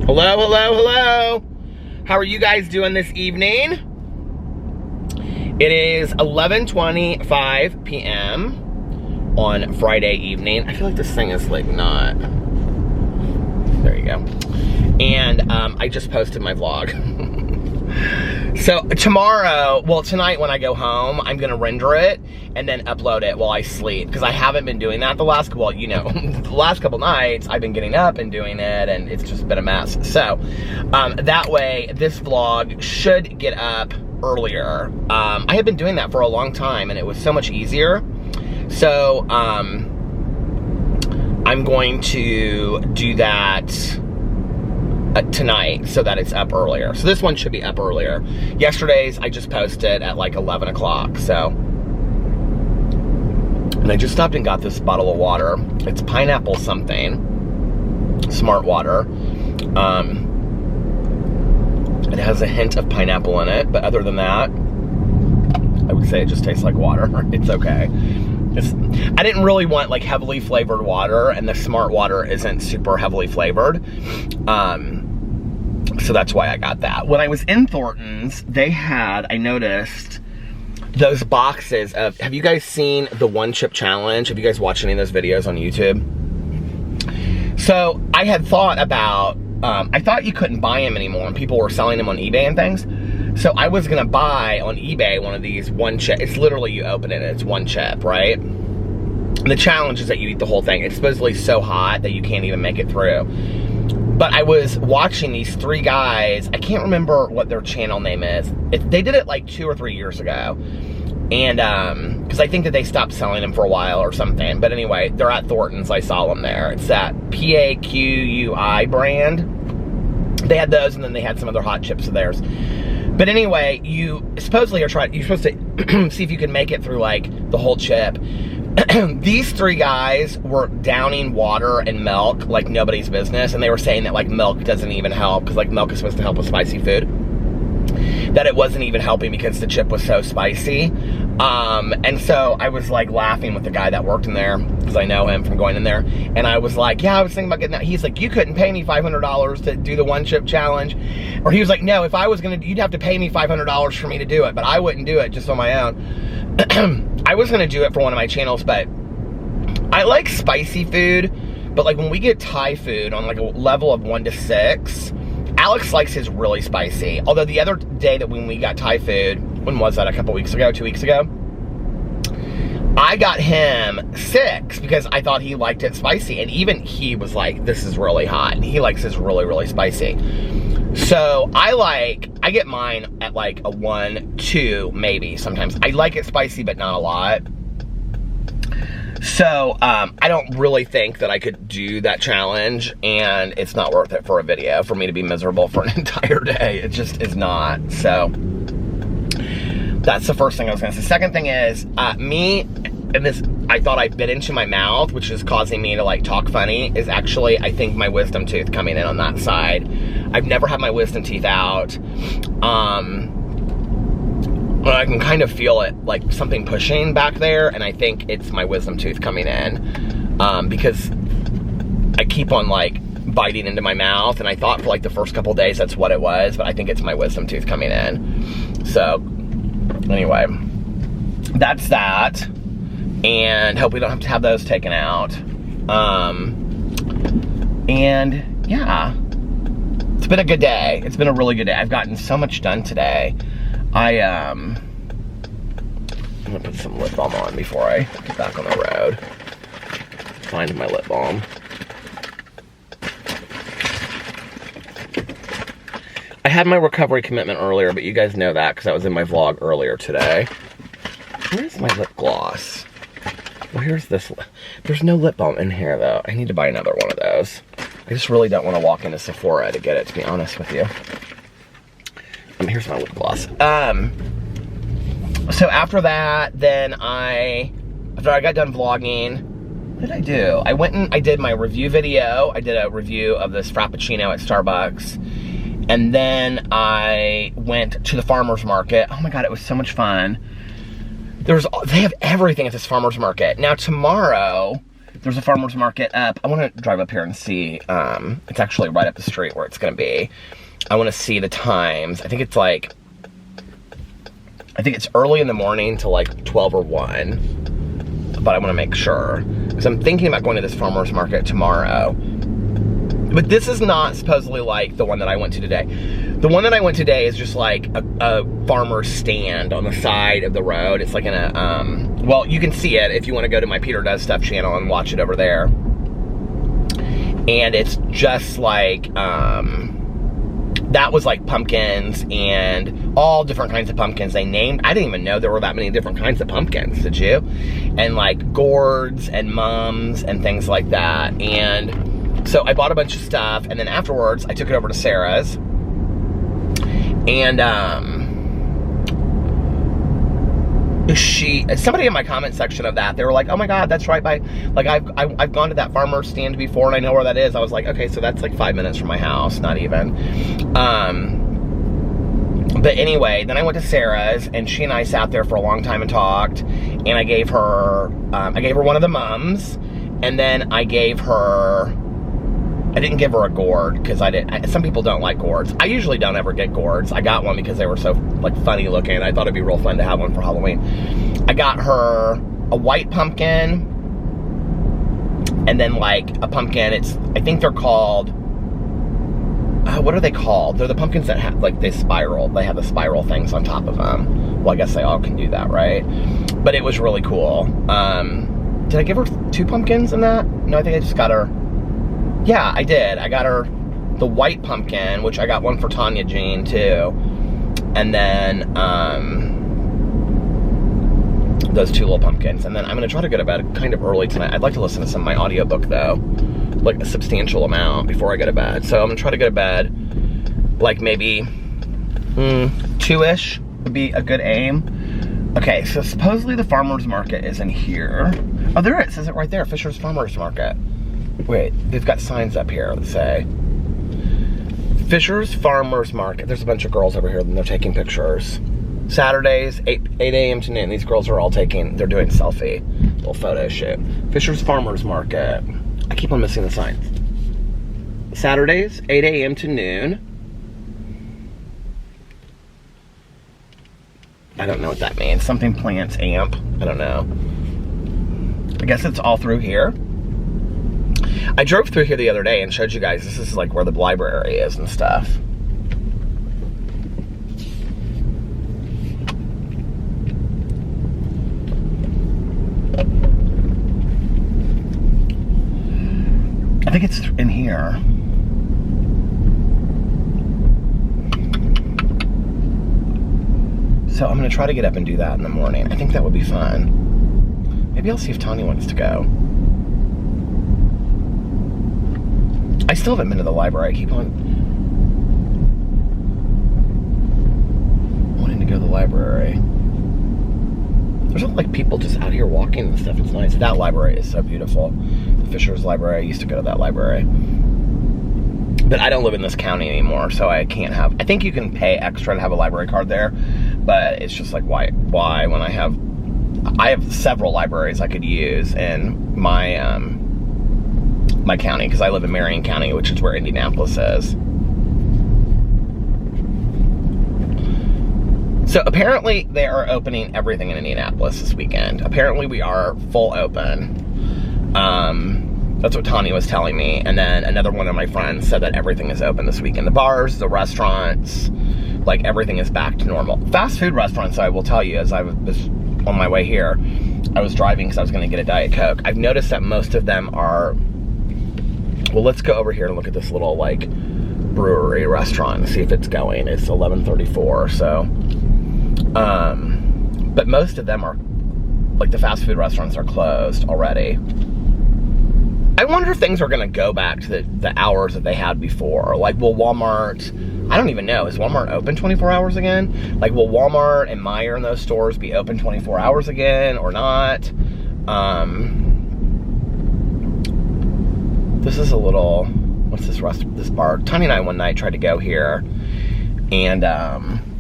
Hello, hello, hello. How are you guys doing this evening? It is 11:25 p.m. on Friday evening. I feel like this thing is like not. There you go. And I just posted my vlog. So tomorrow, well tonight when I go home, I'm gonna render it and then upload it while I sleep. Because I haven't been doing that the last, well, you know, the last couple nights I've been getting up and doing it and it's just been a mess. So that way this vlog should get up earlier. I had been doing that for a long time and it was so much easier. So I'm going to do that tonight so that it's up earlier. So this one should be up earlier. Yesterday's I just posted at like 11 o'clock. So, and I just stopped and got this bottle of water. It's pineapple something, Smart Water. It has a hint of pineapple in it, but other than that, I would say it just tastes like water. It's okay. I didn't really want like heavily flavored water, and the Smart Water isn't super heavily flavored. So that's why I got that. When I was in Thornton's, they had, I noticed, those boxes of, have you guys seen the One Chip Challenge? Have you guys watched any of those videos on YouTube? So I had thought about, I thought you couldn't buy them anymore and people were selling them on eBay and things. So I was gonna buy on eBay one of these one chip. It's literally, you open it and it's one chip, right? And the challenge is that you eat the whole thing. It's supposedly so hot that you can't even make it through. But I was watching these three guys. I can't remember what their channel name is. They did it like 2 or 3 years ago. And, because I think that they stopped selling them for a while or something. But anyway, they're at Thornton's. I saw them there. It's that PAQUI brand. They had those and then they had some other hot chips of theirs. But anyway, you supposedly are you're supposed to see if you can make it through like the whole chip. These three guys were downing water and milk like nobody's business, and they were saying that like milk doesn't even help because like milk is supposed to help with spicy food. That it wasn't even helping because the chip was so spicy. And so I was like laughing with the guy that worked in there because I know him from going in there. And I was like, yeah, I was thinking about getting that. He's like, you couldn't pay me $500 to do the one chip challenge. Or he was like, no, if I was gonna, you'd have to pay me $500 for me to do it, but I wouldn't do it just on my own. I was gonna do it for one of my channels, but I like spicy food, but like when we get Thai food on like a level of 1 to 6, Alex likes his really spicy. Although the other day that when we got Thai food, when was that, a couple weeks ago, 2 weeks ago? I got him 6 because I thought he liked it spicy. And even he was like, this is really hot. And he likes his really, really spicy. So I get mine at like a 1, 2, maybe sometimes. I like it spicy, but not a lot. So, I don't really think that I could do that challenge, and it's not worth it for a video, for me to be miserable for an entire day. It just is not. So, that's the first thing I was gonna say. Second thing is, me, and this, I thought I bit into my mouth, which is causing me to like talk funny, is actually, I think, my wisdom tooth coming in on that side. I've never had my wisdom teeth out. But I can kind of feel it, like something pushing back there, and I think it's my wisdom tooth coming in, because I keep on like biting into my mouth, and I thought for like the first couple days that's what it was, but I think it's my wisdom tooth coming in. So anyway, that's that, and hope we don't have to have those taken out. And yeah, it's been a good day. It's been a really good day. I've gotten so much done today. I'm gonna put some lip balm on before I get back on the road. Find my lip balm. I had my recovery commitment earlier, but you guys know that because that was in my vlog earlier today. Where's my lip gloss? Well, here's this. There's no lip balm in here though. I need to buy another one of those. I just really don't want to walk into Sephora to get it, to be honest with you. Here's my lip gloss. So after that, then after I got done vlogging, what did I do? I went and I did my review video. I did a review of this Frappuccino at Starbucks. And then I went to the farmer's market. Oh my God, it was so much fun. They have everything at this farmer's market. Now tomorrow, There's a farmer's market up. I want to drive up here and see. It's actually right up the street where it's going to be. I want to see the times. I think it's like, I think it's early in the morning to like 12 or 1. But I want to make sure. Because I'm thinking about going to this farmer's market tomorrow. But this is not supposedly like the one that I went to today. The one that I went today is just like a farmer's stand on the side of the road. It's like in a, well, you can see it if you want to go to my Peter Does Stuff channel and watch it over there. And it's just like, that was like pumpkins and all different kinds of pumpkins they named. I didn't even know there were that many different kinds of pumpkins, did you? And like gourds and mums and things like that. And so I bought a bunch of stuff, and then afterwards I took it over to Sarah's. And somebody in my comment section of that, they were like, oh my God, that's right by, like I've gone to that farmer's stand before and I know where that is. I was like, okay, so that's like 5 minutes from my house, not even. But anyway, then I went to Sarah's, and she and I sat there for a long time and talked, and I gave her one of the mums, and then I didn't give her a gourd, because some people don't like gourds. I usually don't ever get gourds. I got one because they were so like funny looking. I thought it'd be real fun to have one for Halloween. I got her a white pumpkin, and then like a pumpkin, I think they're called, what are they called? They're the pumpkins that have like they have the spiral things on top of them. Well, I guess they all can do that, right? But it was really cool. Did I give her 2 pumpkins in that? No, I think I just got her, yeah, I did. I got her the white pumpkin, which I got one for Tanya Jean too. And then those 2 little pumpkins. And then I'm gonna try to go to bed kind of early tonight. I'd like to listen to some of my audiobook though, like a substantial amount before I go to bed. So I'm gonna try to go to bed like maybe 2-ish would be a good aim. Okay, so supposedly the farmer's market is in here. Oh, there it says it right there, Fisher's Farmer's Market. Wait, they've got signs up here that say Fisher's Farmer's Market. There's a bunch of girls over here and they're taking pictures. Saturdays, 8 a.m. to noon. These girls are all they're doing selfie, little photo shoot. Fisher's Farmer's Market. I keep on missing the signs. Saturdays, 8 a.m. to noon. I don't know what that means. Something plants amp. I don't know. I guess it's all through here. I drove through here the other day and showed you guys, this is like where the library is and stuff. I think it's in here. So I'm gonna try to get up and do that in the morning. I think that would be fun. Maybe I'll see if Tanya wants to go. I still haven't been to the library. I keep on wanting to go to the library. There's like people just out here walking and stuff. It's nice. That library is so beautiful. The Fisher's Library. I used to go to that library. But I don't live in this county anymore, so I can't have, I think you can pay extra to have a library card there, but it's just like, why when I have several libraries I could use in my, my county, because I live in Marion County, which is where Indianapolis is. So apparently they are opening everything in Indianapolis this weekend. Apparently we are full open. That's what Tanya was telling me. And then another one of my friends said that everything is open this weekend. The bars, the restaurants, like everything is back to normal. Fast food restaurants, I will tell you, as I was on my way here, I was driving because I was going to get a Diet Coke. I've noticed that most of them are, well, let's go over here and look at this little like brewery restaurant and see if it's going. It's 11:34, so. But most of them are, like the fast food restaurants are closed already. I wonder if things are gonna go back to the hours that they had before. Like, will Walmart, I don't even know, is Walmart open 24 hours again? Like, will Walmart and Meijer and those stores be open 24 hours again or not? This is a little, what's this bar? Tanya and I one night tried to go here, and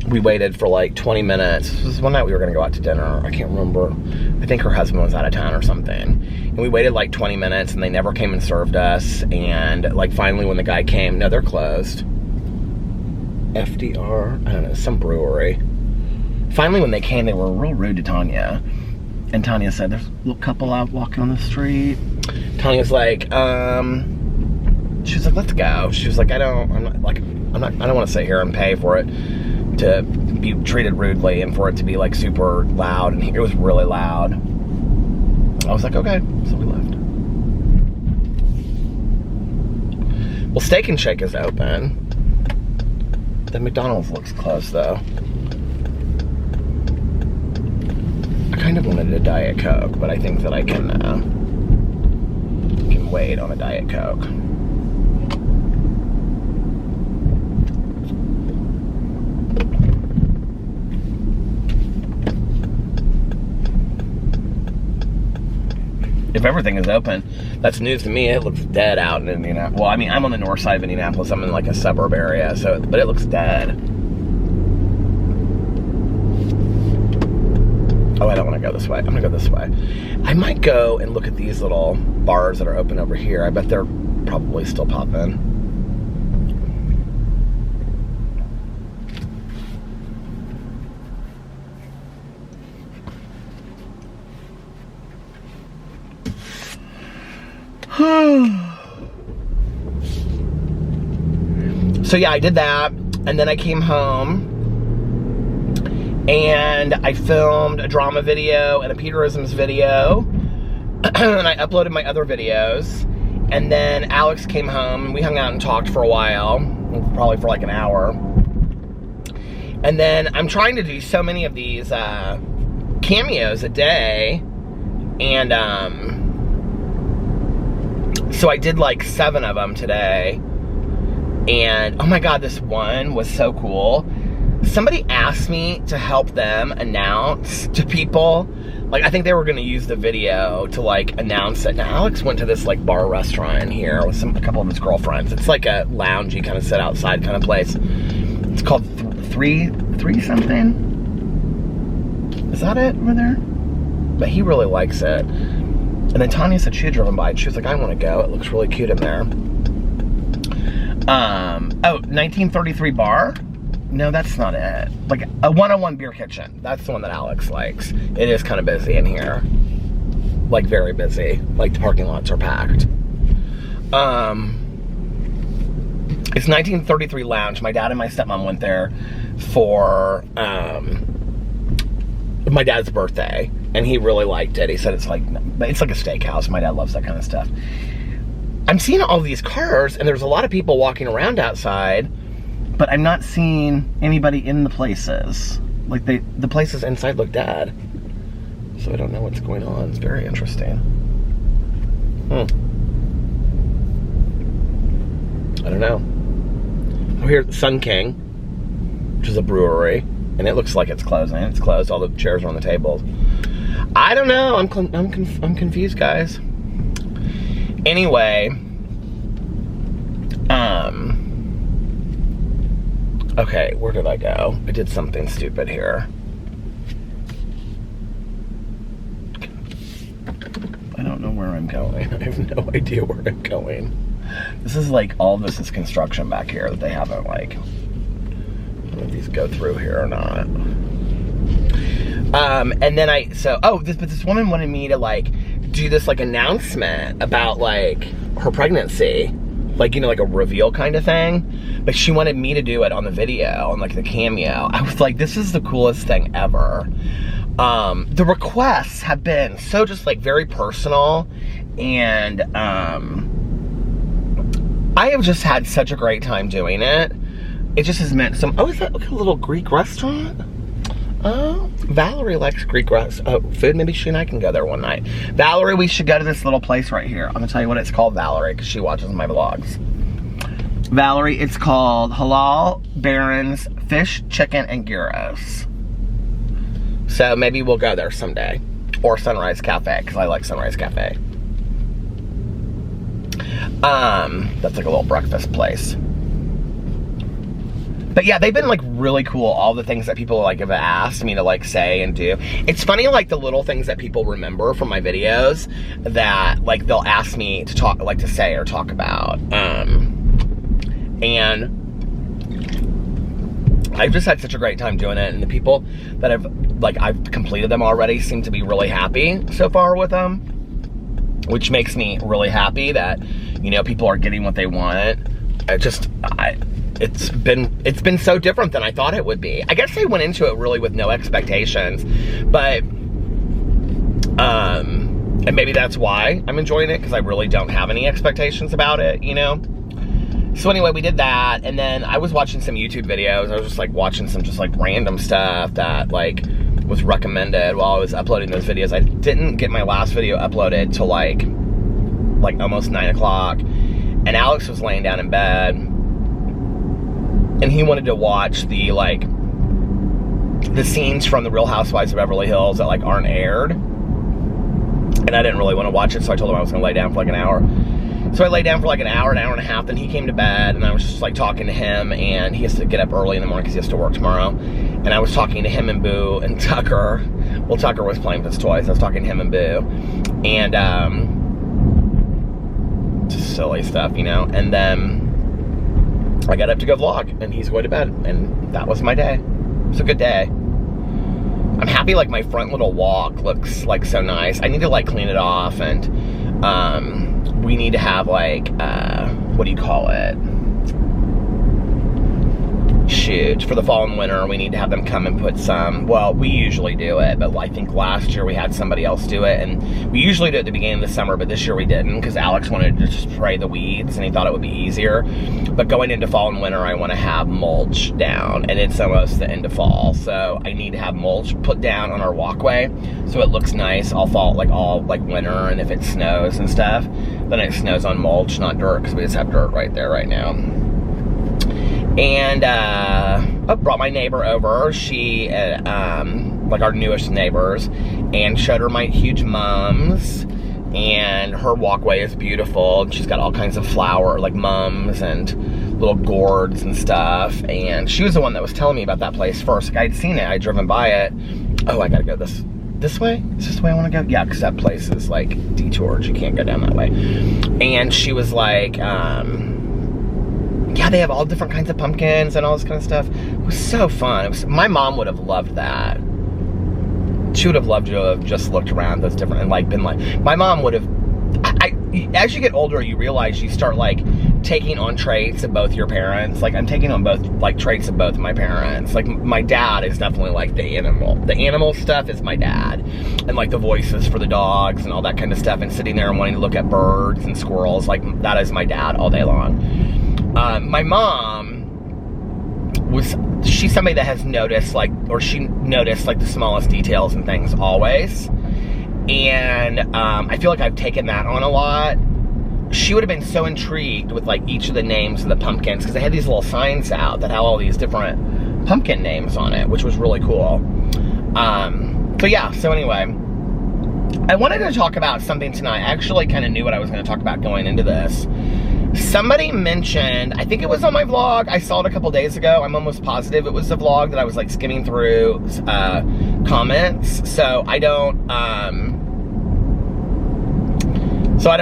we waited for like 20 minutes. This was one night we were gonna go out to dinner. I can't remember. I think her husband was out of town or something. And we waited like 20 minutes and they never came and served us. And like finally when the guy came, no, they're closed. FDR, I don't know, some brewery. Finally when they came, they were real rude to Tanya. And Tanya said, there's a little couple out walking on the street. Tanya's like, she was like, let's go. She was like, I don't want to sit here and pay for it to be treated rudely and for it to be like super loud. And it was really loud. I was like, okay, so we left. Well, Steak and Shake is open. The McDonald's looks closed though. I kind of wanted a Diet Coke, but I think that I can wait on a Diet Coke. If everything is open, that's news to me. It looks dead out in Indianapolis. Well, I mean, I'm on the north side of Indianapolis. I'm in like a suburb area, so, but it looks dead. Oh, I don't want to go this way. I'm gonna go this way. I might go and look at these little bars that are open over here. I bet they're probably still popping. So yeah, I did that, and then I came home and I filmed a drama video and a Peterisms video and I uploaded my other videos, and then Alex came home and we hung out and talked for a while, probably for like an hour. And then I'm trying to do so many of these cameos a day, and so I did like 7 of them today. And oh my God, this one was so cool. Somebody asked me to help them announce to people. Like, I think they were gonna use the video to like announce it. Now, Alex went to this like bar restaurant here with a couple of his girlfriends. It's like a loungy kind of sit outside kind of place. It's called three something. Is that it over there? But he really likes it. And then Tanya said she had driven by and she was like, I wanna go. It looks really cute in there. Oh, 1933 bar? No, that's not it. Like a 101 beer kitchen. That's the one that Alex likes. It is kind of busy in here. Like very busy. Like the parking lots are packed. It's 1933 Lounge. My dad and my stepmom went there for my dad's birthday, and he really liked it. He said it's like a steakhouse. My dad loves that kind of stuff. I'm seeing all these cars, and there's a lot of people walking around outside, but I'm not seeing anybody in the places. Like the places inside look dead. So I don't know what's going on. It's very interesting. I don't know. Oh, here's Sun King, which is a brewery, and it looks like it's closing. It's closed. All the chairs are on the tables. I don't know. I'm confused, guys. Anyway, okay, where did I go? I did something stupid here. I don't know where I'm going. I have no idea where I'm going. This is like, all this is construction back here that they haven't like, I don't know if these go through here or not. And then but this woman wanted me to like, do this like announcement about like her pregnancy, like, you know, like a reveal kind of thing, but she wanted me to do it on the video, on like the cameo. I was like, this is the coolest thing ever. The requests have been so just like very personal, and I have just had such a great time doing it. It just has meant some, is that like a little Greek restaurant? Oh, Valerie likes Greek food. Maybe she and I can go there one night. Valerie, we should go to this little place right here. I'm gonna tell you what it's called, Valerie, because she watches my vlogs. Valerie, it's called Halal Baron's Fish, Chicken, and Gyros. So maybe we'll go there someday. Or Sunrise Cafe, because I like Sunrise Cafe. That's like a little breakfast place. But yeah, they've been like really cool. All the things that people like have asked me to like say and do. It's funny, like the little things that people remember from my videos that like they'll ask me to talk, like to say or talk about. And I've just had such a great time doing it, and the people that I've completed them already seem to be really happy so far with them, which makes me really happy that, you know, people are getting what they want. It's been so different than I thought it would be. I guess I went into it really with no expectations, but and maybe that's why I'm enjoying it, because I really don't have any expectations about it, you know? So anyway, we did that, and then I was watching some YouTube videos. I was just like watching some just like random stuff that like was recommended while I was uploading those videos. I didn't get my last video uploaded till like almost 9 o'clock, and Alex was laying down in bed, and he wanted to watch the scenes from the Real Housewives of Beverly Hills that like aren't aired, and I didn't really want to watch it, so I told him I was gonna lay down for like an hour. So I lay down for like an hour and a half, then he came to bed, and I was just like talking to him, and he has to get up early in the morning because he has to work tomorrow. And I was talking to him and Boo and Tucker. Well, Tucker was playing with his toys. I was talking to him and Boo. And just silly stuff, you know. And then I got up to go vlog, and he's going to bed, and that was my day. It's a good day. I'm happy like my front little walk looks like so nice. I need to like clean it off, and we need to have like, what do you call it? Shoot, for the fall and winter, we need to have them come and put some, well, we usually do it, but I think last year we had somebody else do it, and we usually do it at the beginning of the summer, but this year we didn't, because Alex wanted to just spray the weeds, and he thought it would be easier. But going into fall and winter, I want to have mulch down, and it's almost the end of fall, so I need to have mulch put down on our walkway, so it looks nice all fall, all winter, and if it snows and stuff, then it snows on mulch, not dirt, because we just have dirt right there right now. And I brought my neighbor over. She, like our newest neighbors, and showed her my huge mums. And her walkway is beautiful. And she's got all kinds of flower, like mums and little gourds and stuff. And she was the one that was telling me about that place first. Like, I'd seen it. I'd driven by it. Oh, I gotta go this way? Is this the way I want to go? Yeah, because that place is like detoured. You can't go down that way. And she was like, yeah, they have all different kinds of pumpkins and all this kind of stuff. It was so fun. My mom would have loved that. She would have loved to have just looked around those different, and like been like, my mom would have, as you get older, you realize you start like taking on traits of both your parents. Like I'm taking on both, like traits of both of my parents. Like my dad is definitely like the animal stuff is my dad. And like the voices for the dogs and all that kind of stuff, and sitting there and wanting to look at birds and squirrels, like that is my dad all day long. My mom she's somebody that has noticed she noticed like the smallest details and things always. And I feel like I've taken that on a lot. She would have been so intrigued with like each of the names of the pumpkins, because they had these little signs out that had all these different pumpkin names on it, which was really cool. So yeah, so anyway, I wanted to talk about something tonight. I actually kind of knew what I was going to talk about going into this. Somebody mentioned, I think it was on my vlog, I saw it a couple days ago, I'm almost positive it was the vlog that I was like skimming through comments, so I don't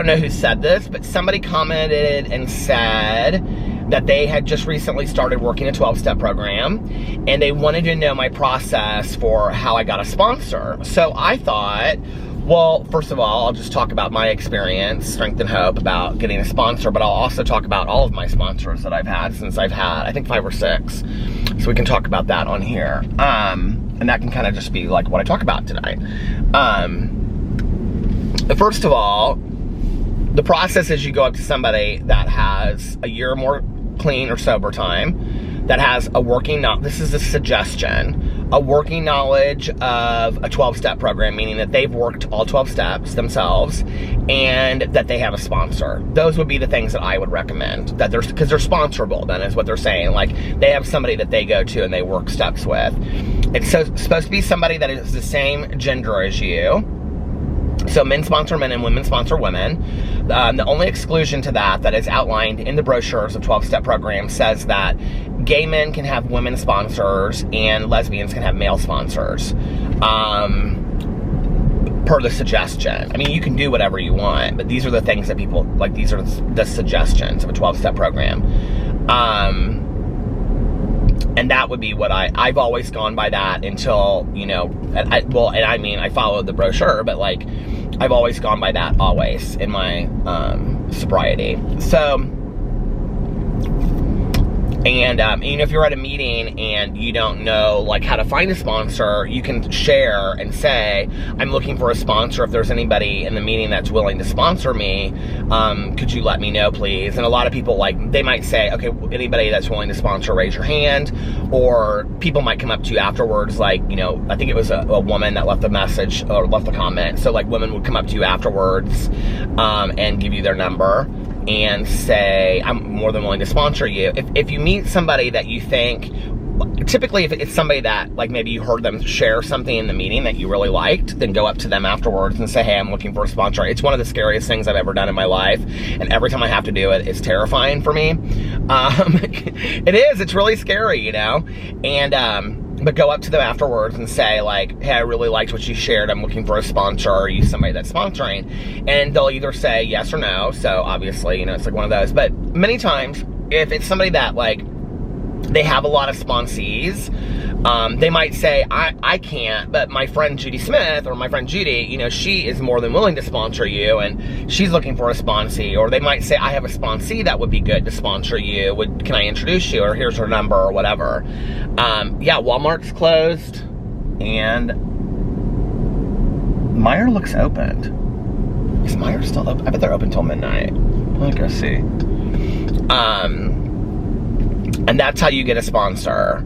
know who said this, but somebody commented and said that they had just recently started working a 12-step program, and they wanted to know my process for how I got a sponsor. So I thought, well, first of all, I'll just talk about my experience, strength and hope, about getting a sponsor, but I'll also talk about all of my sponsors that I've had since I've had, I think 5 or 6. So we can talk about that on here. And that can kind of just be like what I talk about tonight. First of all, the process is you go up to somebody that has a year or more clean or sober time, that has a working, this is a suggestion, a working knowledge of a 12-step program, meaning that they've worked all 12 steps themselves, and that they have a sponsor. Those would be the things that I would recommend, that because they're sponsorable, then is what they're saying. Like, they have somebody that they go to and they work steps with. It's supposed to be somebody that is the same gender as you. So men sponsor men and women sponsor women. The only exclusion to that is outlined in the brochures of 12-step programs says that gay men can have women sponsors and lesbians can have male sponsors. Per the suggestion. I mean, you can do whatever you want, but these are the things that people, like, these are the suggestions of a 12-step program. And that would be what I've always gone by that until, you know, I followed the brochure, but like, I've always gone by that always in my sobriety. So, and you know, if you're at a meeting and you don't know like how to find a sponsor, you can share and say, I'm looking for a sponsor. If there's anybody in the meeting that's willing to sponsor me, could you let me know, please? And a lot of people, like, they might say, okay, anybody that's willing to sponsor, raise your hand. Or people might come up to you afterwards, like, you know, I think it was a woman that left a message or left a comment. So like, women would come up to you afterwards and give you their number and say, I'm more than willing to sponsor you. If you meet somebody that you think, typically if it's somebody that, like, maybe you heard them share something in the meeting that you really liked, then go up to them afterwards and say, hey, I'm looking for a sponsor. It's one of the scariest things I've ever done in my life, and every time I have to do it, it's terrifying for me. It is, it's really scary, you know? And, but go up to them afterwards and say, like, hey, I really liked what you shared. I'm looking for a sponsor. Are you somebody that's sponsoring? And they'll either say yes or no. So obviously, you know, it's like one of those. But many times, if it's somebody that, like, they have a lot of sponsees, they might say, I can't, but my friend Judy Smith or my friend Judy, you know, she is more than willing to sponsor you, and she's looking for a sponsee. Or they might say, I have a sponsee that would be good to sponsor you. Can I introduce you? Or here's her number or whatever. Yeah, Walmart's closed, and Meijer looks opened. Is Meijer still open? I bet they're open till midnight. Let me go see. And that's how you get a sponsor.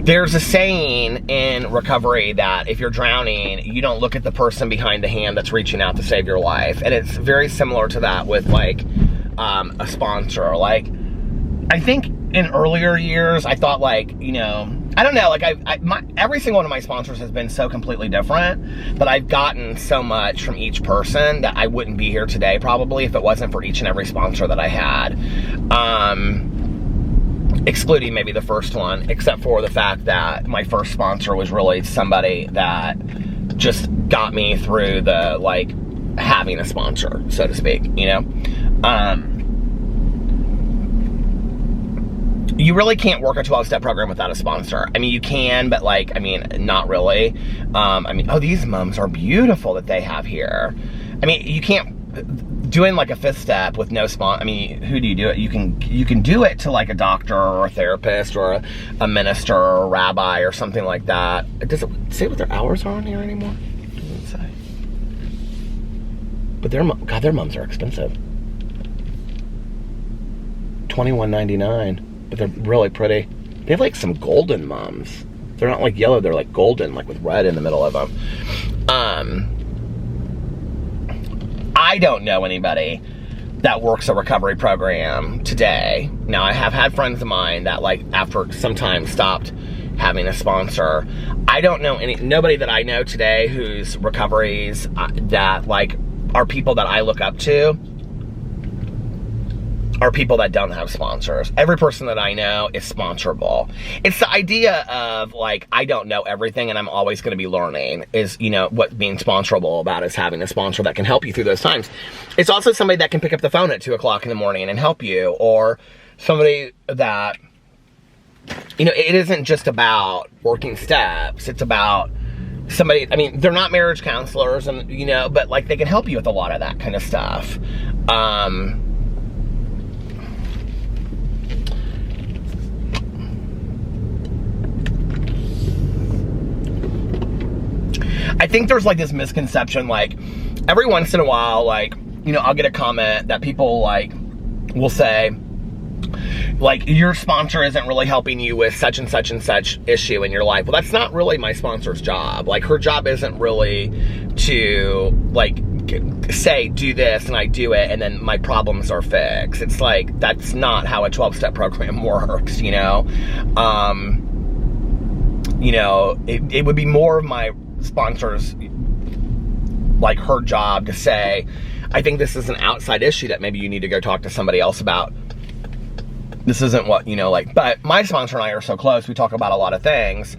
There's a saying in recovery that if you're drowning, you don't look at the person behind the hand that's reaching out to save your life. And it's very similar to that with, like, a sponsor. Like, I think in earlier years, I thought, like, you know, I don't know, like, every single one of my sponsors has been so completely different, but I've gotten so much from each person that I wouldn't be here today probably if it wasn't for each and every sponsor that I had. Excluding maybe the first one, except for the fact that my first sponsor was really somebody that just got me through the, like, having a sponsor, so to speak, you know? You really can't work a 12-step program without a sponsor. I mean, you can, but, like, I mean, not really. I mean, oh, these mums are beautiful that they have here. I mean, you can't, doing like a 5th step with no sponsor, I mean, who do you do it? You can do it to, like, a doctor or a therapist or a minister or a rabbi or something like that. Does it say what their hours are on here anymore? It doesn't say. But their mums are expensive. $21.99. But they're really pretty. They have, like, some golden mums. They're not, like, yellow, they're, like, golden, like, with red in the middle of them. I don't know anybody that works a recovery program today. Now, I have had friends of mine that, like, after some time stopped having a sponsor. I don't know nobody that I know today whose recoveries that, like, are people that I look up to are people that don't have sponsors. Every person that I know is sponsorable. It's the idea of, like, I don't know everything and I'm always going to be learning is, you know, what being sponsorable about is having a sponsor that can help you through those times. It's also somebody that can pick up the phone at 2 o'clock in the morning and help you, or somebody that, you know, it isn't just about working steps. It's about somebody, I mean, they're not marriage counselors and, you know, but, like, they can help you with a lot of that kind of stuff. I think there's, like, this misconception, like, every once in a while, like, you know, I'll get a comment that people, like, will say, like, your sponsor isn't really helping you with such and such and such issue in your life. Well, that's not really my sponsor's job. Like, her job isn't really to, like, say, do this, and I do it, and then my problems are fixed. It's like, that's not how a 12-step program works, you know? You know, it would be more of my sponsors, like, her job to say, I think this is an outside issue that maybe you need to go talk to somebody else about. this isn't what, you know, like, but my sponsor and I are so close, we talk about a lot of things,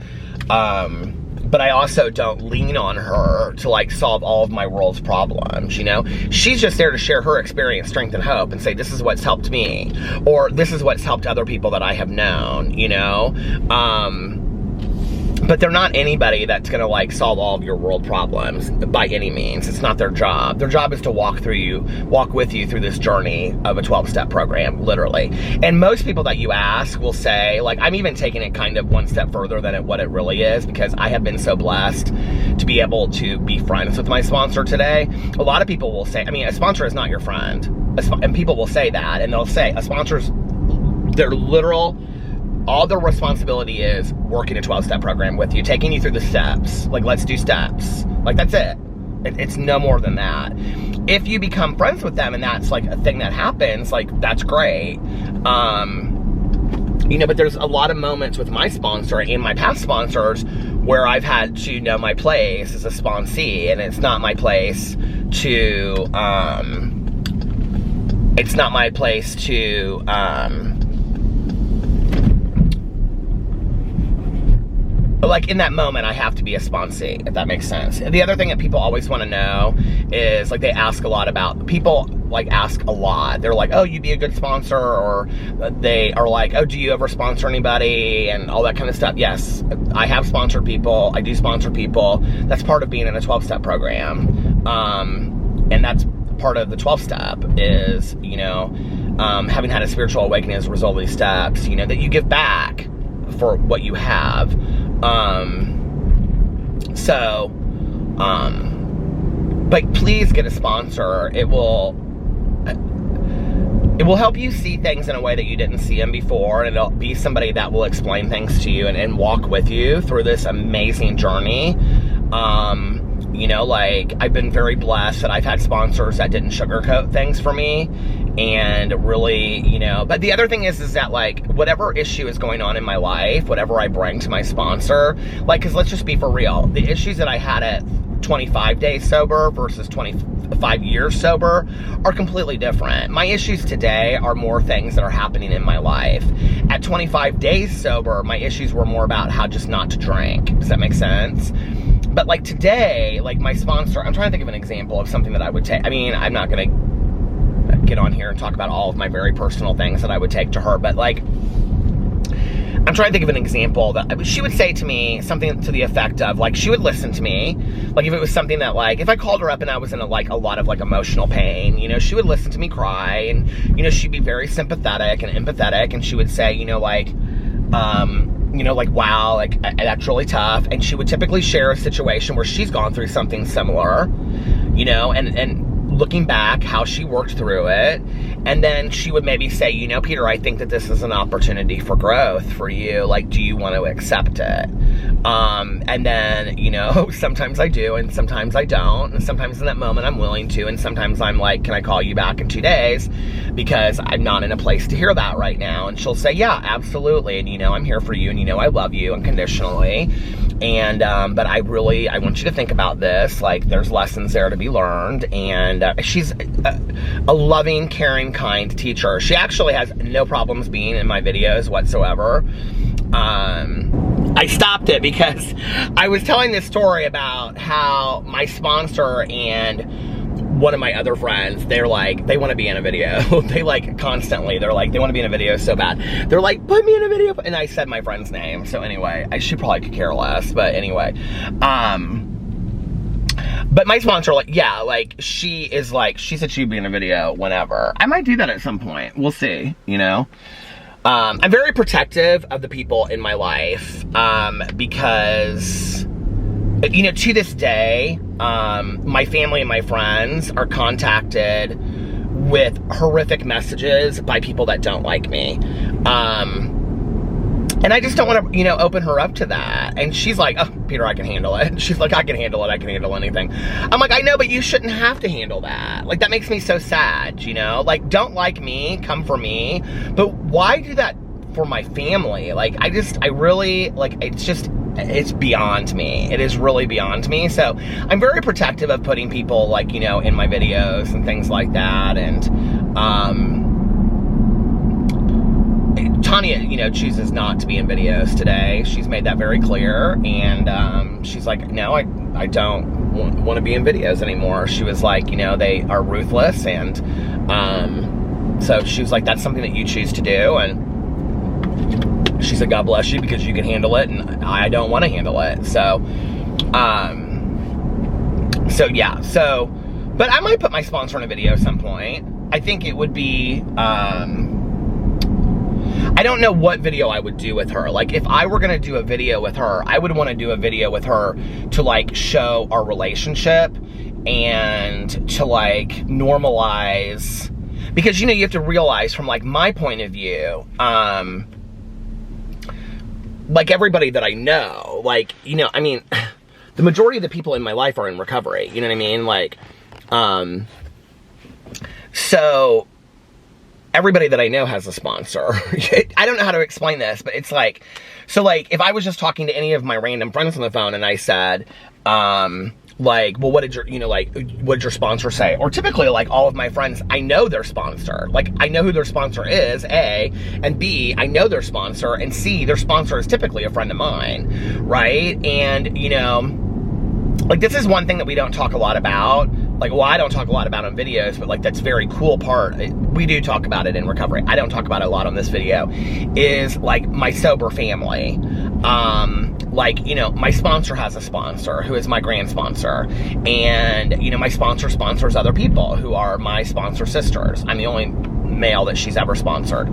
but I also don't lean on her to like solve all of my world's problems, you know? She's just there to share her experience, strength, and hope and say, this is what's helped me, or this is what's helped other people that I have known, you know? But they're not anybody that's gonna like solve all of your world problems by any means. It's not their job. Their job is to walk with you through this journey of a 12-step program, literally. And most people that you ask will say, like, I'm even taking it kind of one step further than what it really is, because I have been so blessed to be able to be friends with my sponsor today. A lot of people will say, I mean, a sponsor is not your friend. And people will say that, and they'll say, a sponsor's, their literal, all their responsibility is working a 12-step program with you, taking you through the steps. Like, let's do steps. Like, that's it. It's no more than that. If you become friends with them and that's like a thing that happens, like, that's great. You know, but there's a lot of moments with my sponsor and my past sponsors where I've had to know my place as a sponsee, and it's not my place to, like, in that moment, I have to be a sponsee, if that makes sense. The other thing that people always want to know is, like, they ask a lot about, people, like, ask a lot. They're like, oh, you'd be a good sponsor, or they are like, oh, do you ever sponsor anybody, and all that kind of stuff. Yes, I have sponsored people. I do sponsor people. That's part of being in a 12-step program. And that's part of the 12-step is, you know, having had a spiritual awakening as a result of these steps, you know, that you give back for what you have. But please get a sponsor. It will help you see things in a way that you didn't see them before, and it'll be somebody that will explain things to you and walk with you through this amazing journey. You know, like, I've been very blessed that I've had sponsors that didn't sugarcoat things for me, and really, you know, but the other thing is that, like, whatever issue is going on in my life, whatever I bring to my sponsor, like, because let's just be for real, the issues that I had at 25 days sober versus 25 years sober are completely different. My issues today are more things that are happening in my life. At 25 days sober, my issues were more about how just not to drink. Does that make sense? But, like, today, like, my sponsor, I'm trying to think of an example of something that I would take. I mean, I'm not going to get on here and talk about all of my very personal things that I would take to her, but, like, I'm trying to think of an example that she would say to me something to the effect of, like, she would listen to me. Like, if it was something that, like, if I called her up and I was in a lot of, like, emotional pain, you know, she would listen to me cry, and, you know, she'd be very sympathetic and empathetic, and she would say, you know, like, wow, like, that's really tough. And she would typically share a situation where she's gone through something similar, you know, and looking back, how she worked through it. And then she would maybe say, you know, Peter, I think that this is an opportunity for growth for you. Like, do you want to accept it? And then, you know, sometimes I do, and sometimes I don't. And sometimes in that moment I'm willing to, and sometimes I'm like, can I call you back in 2 days? Because I'm not in a place to hear that right now. And she'll say, yeah, absolutely. And, you know, I'm here for you, and, you know, I love you unconditionally. And, but I want you to think about this. Like, there's lessons there to be learned. And she's a loving, caring, kind teacher. She actually has no problems being in my videos whatsoever. I stopped it because I was telling this story about how my sponsor and one of my other friends, they're like, they want to be in a video. They, like, constantly, they're like, they want to be in a video so bad. They're like, put me in a video. And I said my friend's name. So anyway, she probably could care less. But anyway, but my sponsor, like, yeah, like, she said she'd be in a video whenever. I might do that at some point. We'll see, you know. I'm very protective of the people in my life, because, you know, to this day, my family and my friends are contacted with horrific messages by people that don't like me. And I just don't want to, you know, open her up to that. And she's like, oh, Peter, I can handle it. She's like, I can handle it. I can handle anything. I'm like, I know, but you shouldn't have to handle that. Like, that makes me so sad, you know? Like, don't like me, come for me. But why do that for my family? Like, I really, like, it's beyond me. It is really beyond me. So I'm very protective of putting people, like, you know, in my videos and things like that. And, Tanya, you know, chooses not to be in videos today. She's made that very clear, and she's like, no, I don't want to be in videos anymore. She was like, you know, they are ruthless, and so she was like, that's something that you choose to do, and she said, God bless you, because you can handle it, and I don't want to handle it. So yeah, but I might put my sponsor in a video at some point. I think it would be, I don't know what video I would do with her. Like, if I were gonna do a video with her, I would want to do a video with her to, like, show our relationship and to, like, normalize, because, you know, you have to realize from, like, my point of view, like, everybody that I know, like, you know, I mean, the majority of the people in my life are in recovery, you know what I mean? Like, so everybody that I know has a sponsor. I don't know how to explain this, but it's like, so, like, if I was just talking to any of my random friends on the phone and I said, like, well, what did your, you know, like, what did your sponsor say? Or typically, like, all of my friends, I know their sponsor. Like, I know who their sponsor is, A, and B, I know their sponsor, and C, their sponsor is typically a friend of mine, right? And, you know, like, this is one thing that we don't talk a lot about. Like, well, I don't talk a lot about on videos, but, like, that's a very cool part. We do talk about it in recovery. I don't talk about it a lot on this video. Is, like, my sober family. Like, you know, my sponsor has a sponsor who is my grand sponsor. And, you know, my sponsor sponsors other people who are my sponsor sisters. I'm the only male that she's ever sponsored.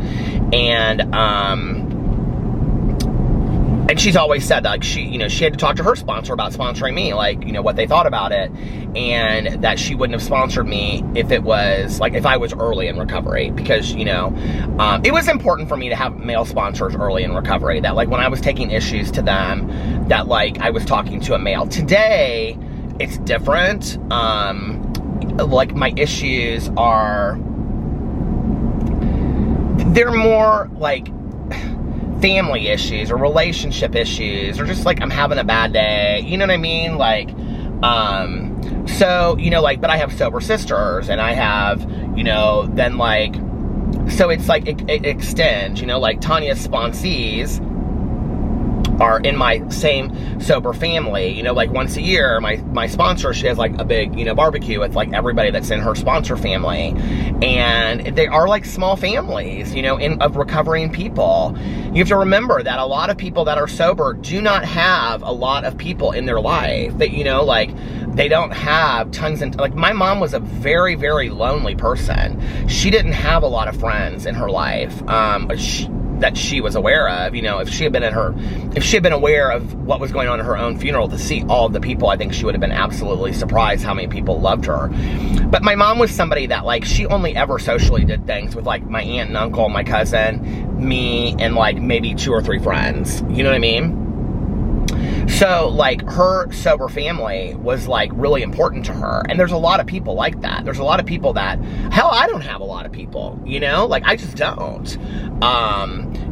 And she's always said that, like, she, you know, she had to talk to her sponsor about sponsoring me, like, you know, what they thought about it, and that she wouldn't have sponsored me if it was, like, if I was early in recovery, because, you know, it was important for me to have male sponsors early in recovery, that, like, when I was taking issues to them, that, like, I was talking to a male. Today, it's different. Like, my issues are, they're more, like, family issues or relationship issues, or just, like, I'm having a bad day, you know what I mean? Like, so, you know, like, but I have sober sisters, and I have, you know, then, like, so it's like, it extends, you know, like, Tanya's sponsees are in my same sober family, you know, like, once a year, my sponsor, she has, like, a big, you know, barbecue with, like, everybody that's in her sponsor family, and they are, like, small families, you know, of recovering people. You have to remember that a lot of people that are sober do not have a lot of people in their life, that, you know, like, they don't have tons and, like, my mom was a very, very lonely person. She didn't have a lot of friends in her life, that she was aware of. You know, if she had been aware of what was going on at her own funeral, to see all of the people, I think she would have been absolutely surprised how many people loved her. But my mom was somebody that, like, she only ever socially did things with, like, my aunt and uncle, my cousin, me, and, like, maybe 2 or 3 friends. You know what I mean? So, like, her sober family was, like, really important to her. And there's a lot of people like that. There's a lot of people that, hell, I don't have a lot of people, you know? Like, I just don't.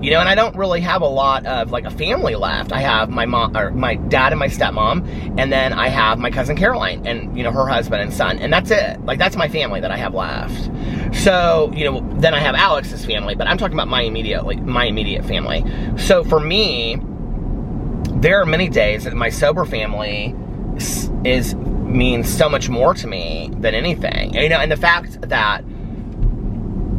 You know, and I don't really have a lot of, like, a family left. I have my mom, or my dad and my stepmom, and then I have my cousin Caroline and, you know, her husband and son, and that's it. Like, that's my family that I have left. So, you know, then I have Alex's family, but I'm talking about my immediate family. So for me, there are many days that my sober family means so much more to me than anything. You know, and the fact that,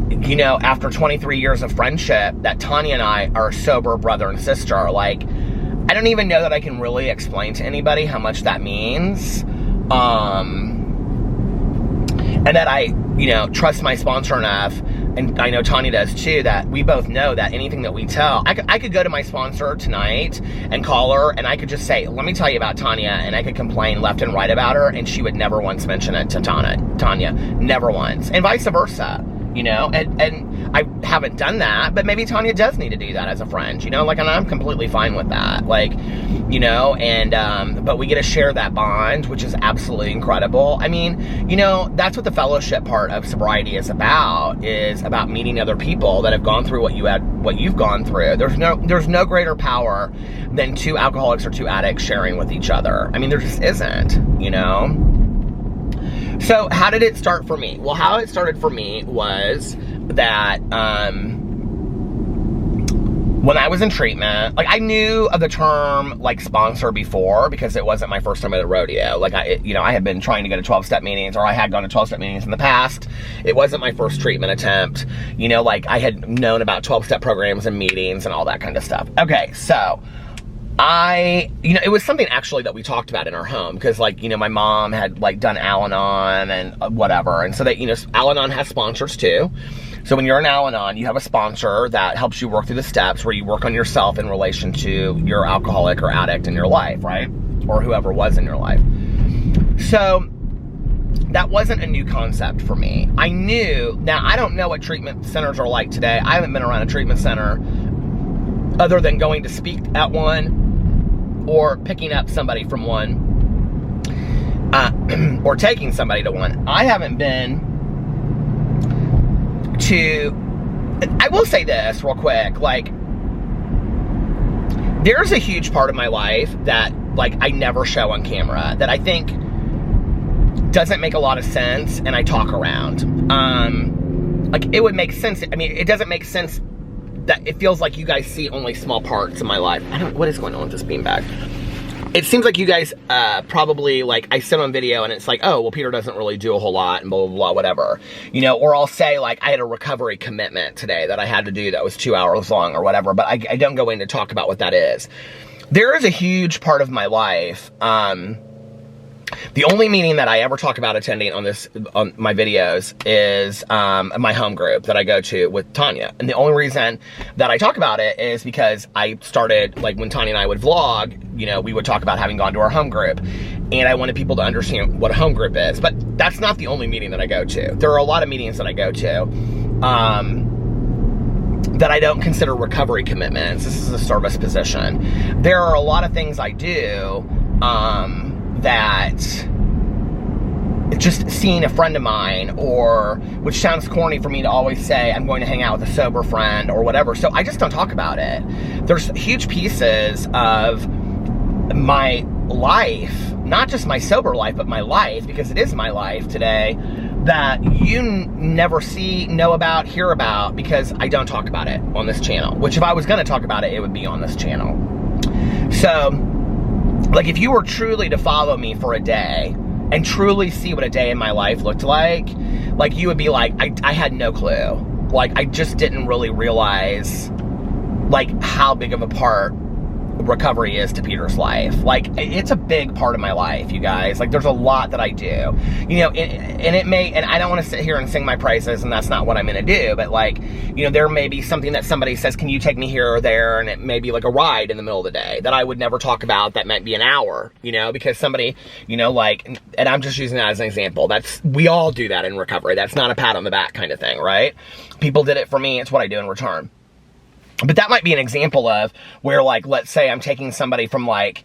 you know, after 23 years of friendship, that Tanya and I are sober brother and sister, like, I don't even know that I can really explain to anybody how much that means. And that I, you know, trust my sponsor enough, and I know Tanya does too, that we both know that anything that we tell, I could go to my sponsor tonight and call her, and I could just say, let me tell you about Tanya, and I could complain left and right about her, and she would never once mention it to Tanya, never once, and vice versa. You know, and I haven't done that, but maybe Tanya does need to do that as a friend, you know, like, and I'm completely fine with that, like, you know, and, but we get to share that bond, which is absolutely incredible. I mean, you know, that's what the fellowship part of sobriety is about meeting other people that have gone through what you've gone through. There's no greater power than 2 alcoholics or 2 addicts sharing with each other. I mean, there just isn't, you know. So how did it start for me? Well, how it started for me was that when I was in treatment, like, I knew of the term, like, sponsor before, because it wasn't my first time at a rodeo. Like, I had been trying to go to 12-step meetings, or I had gone to 12-step meetings in the past. It wasn't my first treatment attempt. You know, like, I had known about 12-step programs and meetings and all that kind of stuff. Okay, so it was something actually that we talked about in our home, because, like, you know, my mom had, like, done Al-Anon and whatever, and so that, you know, Al-Anon has sponsors too. So when you're in Al-Anon, you have a sponsor that helps you work through the steps where you work on yourself in relation to your alcoholic or addict in your life, right? Or whoever was in your life. So that wasn't a new concept for me. I knew, now I don't know what treatment centers are like today. I haven't been around a treatment center other than going to speak at one or picking up somebody from one or taking somebody to one. I haven't been to, I will say this real quick, like, there's a huge part of my life that, like, I never show on camera that I think doesn't make a lot of sense, and I talk around. Like, it would make sense, I mean, it doesn't make sense that it feels like you guys see only small parts of my life. What is going on with this beanbag? It seems like you guys probably, like, I sit on video and it's like, oh, well, Peter doesn't really do a whole lot and blah, blah, blah, whatever. You know, or I'll say, like, I had a recovery commitment today that I had to do that was 2 hours long or whatever, but I don't go in to talk about what that is. There is a huge part of my life, the only meeting that I ever talk about attending on my videos is my home group that I go to with Tanya. And the only reason that I talk about it is because I started, like, when Tanya and I would vlog, you know, we would talk about having gone to our home group. And I wanted people to understand what a home group is. But that's not the only meeting that I go to. There are a lot of meetings that I go to that I don't consider recovery commitments. This is a service position. There are a lot of things I do that just seeing a friend of mine, or, which sounds corny for me to always say, I'm going to hang out with a sober friend or whatever, so I just don't talk about it. There's huge pieces of my life, not just my sober life, but my life, because it is my life today, that you never see, know about, hear about, because I don't talk about it on this channel, which if I was going to talk about it, it would be on this channel. So, like, if you were truly to follow me for a day and truly see what a day in my life looked like you would be like, I had no clue. Like, I just didn't really realize, like, how big of a part recovery is to Peter's life. Like, it's a big part of my life, you guys. Like, there's a lot that I do, you know, and I don't want to sit here and sing my praises, and that's not what I'm gonna do, but, like, you know, there may be something that somebody says, can you take me here or there, and it may be like a ride in the middle of the day that I would never talk about, that might be an hour, you know, because somebody, you know, like, and I'm just using that as an example. We all do that in recovery. That's not a pat on the back kind of thing, right? People did it for me, it's what I do in return. But that might be an example of where, like, let's say I'm taking somebody from, like,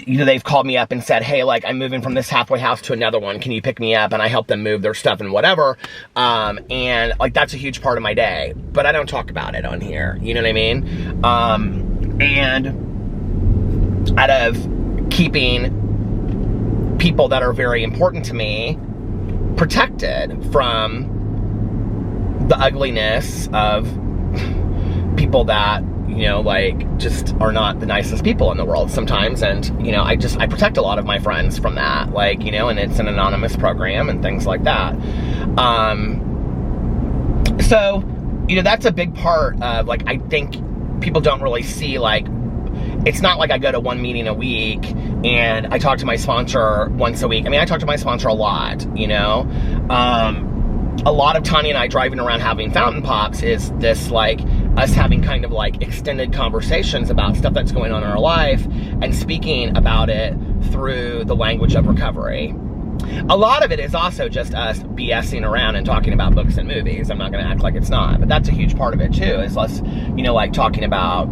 you know, they've called me up and said, hey, like, I'm moving from this halfway house to another one. Can you pick me up? And I help them move their stuff and whatever. And, like, that's a huge part of my day. But I don't talk about it on here. You know what I mean? And out of keeping people that are very important to me protected from the ugliness of people that, you know, like, just are not the nicest people in the world sometimes. And, you know, I protect a lot of my friends from that, like, you know, and it's an anonymous program and things like that. So, you know, that's a big part of, like, I think people don't really see, like, it's not like I go to one meeting a week and I talk to my sponsor once a week. I mean, I talk to my sponsor a lot, you know. A lot of Tanya and I driving around having fountain pops is this, like, us having kind of, like, extended conversations about stuff that's going on in our life and speaking about it through the language of recovery. A lot of it is also just us BSing around and talking about books and movies. I'm not going to act like it's not, but that's a huge part of it too, is us, you know, like, talking about,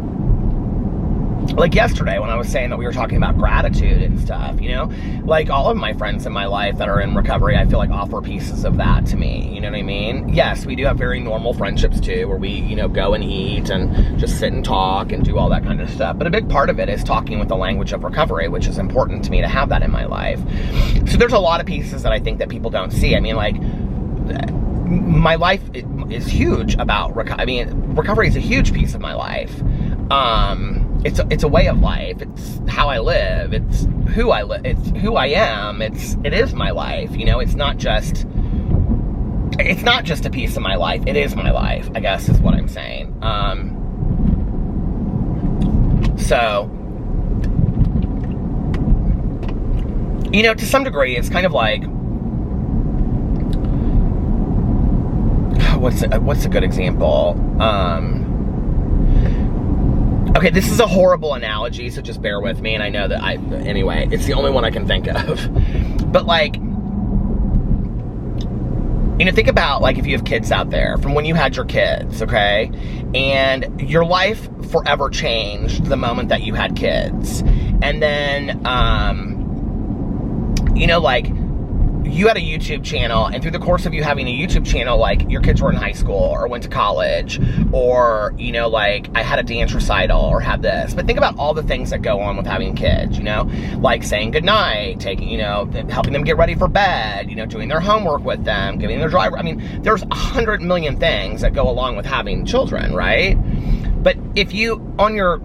like, yesterday when I was saying that we were talking about gratitude and stuff, you know, like, all of my friends in my life that are in recovery, I feel like offer pieces of that to me, you know what I mean? Yes, we do have very normal friendships too, where we, you know, go and eat and just sit and talk and do all that kind of stuff, but a big part of it is talking with the language of recovery, which is important to me to have that in my life. So there's a lot of pieces that I think that people don't see. I mean, like, my life, is huge about recovery is a huge piece of my life. It's a way of life. It's how I live. It's who I live. It's who I am. It is my life. You know, it's not just a piece of my life. It is my life, I guess is what I'm saying. So, you know, to some degree, it's kind of like, what's a good example? Okay, this is a horrible analogy, so just bear with me, and I know that anyway, it's the only one I can think of. But like, you know, think about, like, if you have kids out there, from when you had your kids, okay? And your life forever changed the moment that you had kids. And then, you know, like, you had a YouTube channel, and through the course of you having a YouTube channel, like, your kids were in high school, or went to college, or, you know, like, I had a dance recital, or had this. But think about all the things that go on with having kids, you know? Like saying goodnight, taking, you know, helping them get ready for bed, you know, doing their homework with them, giving them their driver. I mean, there's 100 million things that go along with having children, right? But if on your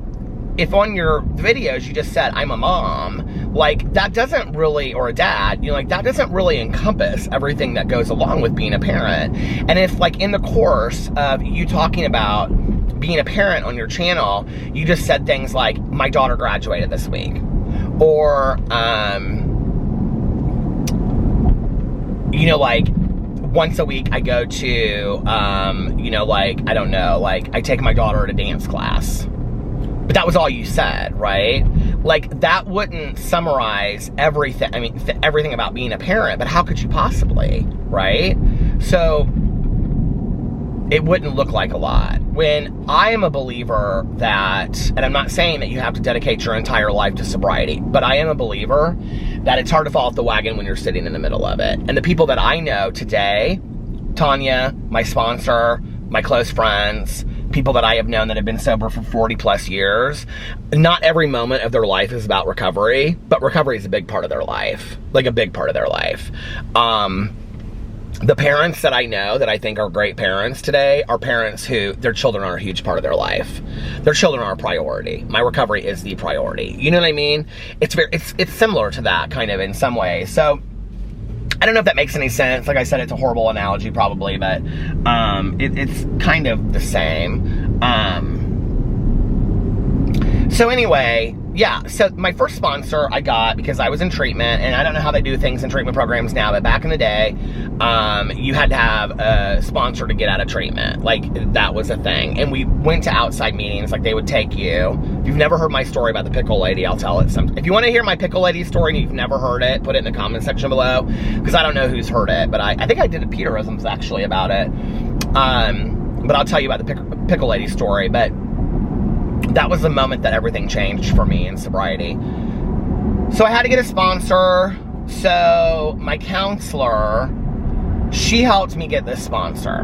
videos you just said, I'm a mom, like, that doesn't really, or a dad, you know, like, that doesn't really encompass everything that goes along with being a parent. And if, like, in the course of you talking about being a parent on your channel, you just said things like, my daughter graduated this week, or, you know, like, once a week I go to, you know, like, I don't know, like, I take my daughter to dance class. But that was all you said, right? Like, that wouldn't summarize everything, I mean, everything about being a parent, but how could you possibly, right? So, it wouldn't look like a lot. When I am a believer that, and I'm not saying that you have to dedicate your entire life to sobriety, but I am a believer that it's hard to fall off the wagon when you're sitting in the middle of it. And the people that I know today, Tanya, my sponsor, my close friends, people that I have known that have been sober for 40 plus years, not every moment of their life is about recovery, but recovery is a big part of their life, like a big part of their life. The parents that I know that I think are great parents today are parents who, their children are a huge part of their life. Their children are a priority. My recovery is the priority. You know what I mean? It's similar to that kind of in some ways. So, I don't know if that makes any sense. Like I said, it's a horrible analogy probably, but it's kind of the same. So anyway, yeah, so my first sponsor I got because I was in treatment, and I don't know how they do things in treatment programs now, but back in the day, you had to have a sponsor to get out of treatment. Like, that was a thing. And we went to outside meetings, like they would take you. If you've never heard my story about the pickle lady, I'll tell it some. If you want to hear my pickle lady story and you've never heard it, put it in the comment section below, because I don't know who's heard it, but I think I did a Peterisms actually about it. But I'll tell you about the pickle lady story, but that was the moment that everything changed for me in sobriety. So I had to get a sponsor. So my counselor, she helped me get this sponsor.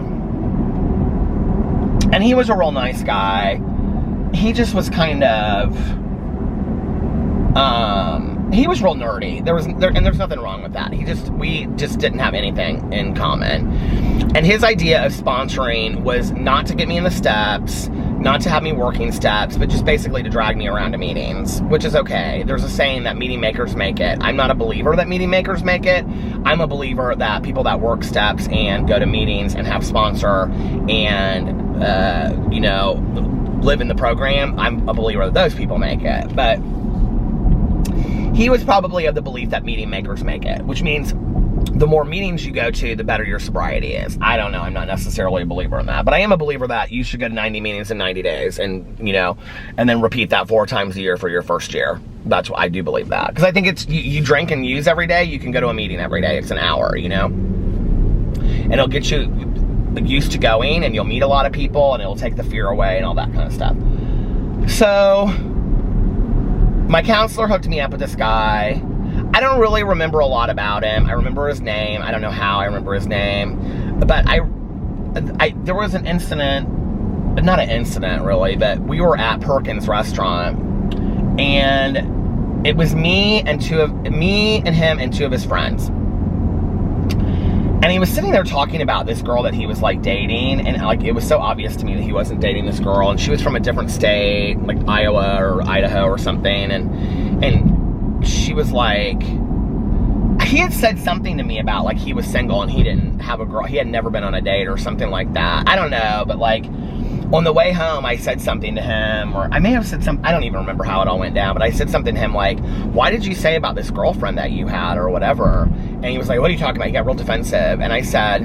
And he was a real nice guy. He just was kind of, he was real nerdy. And there's nothing wrong with that. We just didn't have anything in common. And his idea of sponsoring was not to get me in the steps, not to have me working steps, but just basically to drag me around to meetings, which is okay. There's a saying that meeting makers make it. I'm not a believer that meeting makers make it. I'm a believer that people that work steps and go to meetings and have sponsor and, you know, live in the program, I'm a believer that those people make it. But he was probably of the belief that meeting makers make it, which means the more meetings you go to, the better your sobriety is. I don't know. I'm not necessarily a believer in that. But I am a believer that you should go to 90 meetings in 90 days and, you know, and then repeat that 4 times a year for your first year. That's what I do believe that. Because I think it's, you drink and use every day, you can go to a meeting every day. It's an hour, you know. And it'll get you used to going, and you'll meet a lot of people, and it'll take the fear away and all that kind of stuff. So, my counselor hooked me up with this guy. I don't really remember a lot about him. I remember his name. I don't know how I remember his name. But there was an incident, not an incident really, but we were at Perkins restaurant, and it was me and him and 2 of his friends. And he was sitting there talking about this girl that he was like dating, and like it was so obvious to me that he wasn't dating this girl, and she was from a different state, like Iowa or Idaho or something, and she was like, he had said something to me about like he was single and he didn't have a girl, he had never been on a date or something like that. I don't know, but like on the way home I said something to him, or I may have said something, I don't even remember how it all went down, but I said something to him like, why did you say about this girlfriend that you had or whatever? And he was like, what are you talking about? He got real defensive. And I said,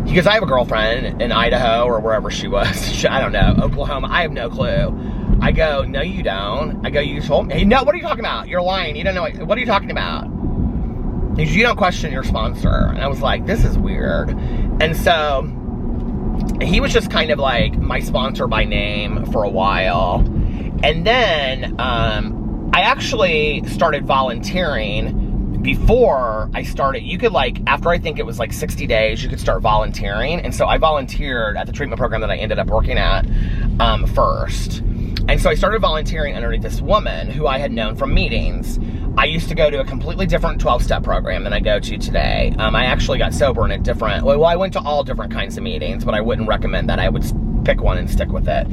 he goes, I have a girlfriend in Idaho or wherever she was. I don't know, Oklahoma, I have no clue. I go, no you don't. I go, you told me. No, what are you talking about? You're lying, you don't know, what are you talking about? He goes, you don't question your sponsor. And I was like, this is weird. And so he was just kind of like my sponsor by name for a while. And then I actually started volunteering before I started. You could like, after I think it was like 60 days, you could start volunteering. And so I volunteered at the treatment program that I ended up working at first. And so I started volunteering underneath this woman who I had known from meetings. I used to go to a completely different 12-step program than I go to today. I actually got sober in a different, well, I went to all different kinds of meetings, but I wouldn't recommend that. I would pick one and stick with it.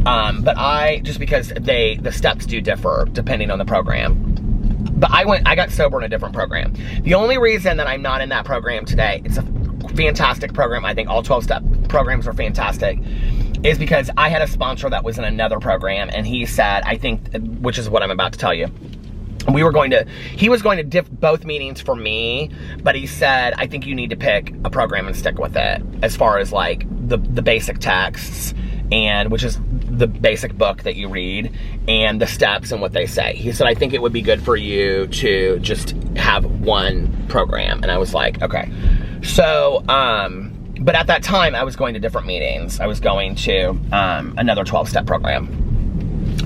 But just because the steps do differ depending on the program. But I got sober in a different program. The only reason that I'm not in that program today, it's a fantastic program, I think all 12-step programs are fantastic, is because I had a sponsor that was in another program, and he said, I think, which is what I'm about to tell you, he was going to diff both meetings for me, but he said, I think you need to pick a program and stick with it, as far as like the basic texts, and which is the basic book that you read, and the steps and what they say. He said, I think it would be good for you to just have one program. And I was like, okay. So, but at that time I was going to different meetings. I was going to another 12-step program.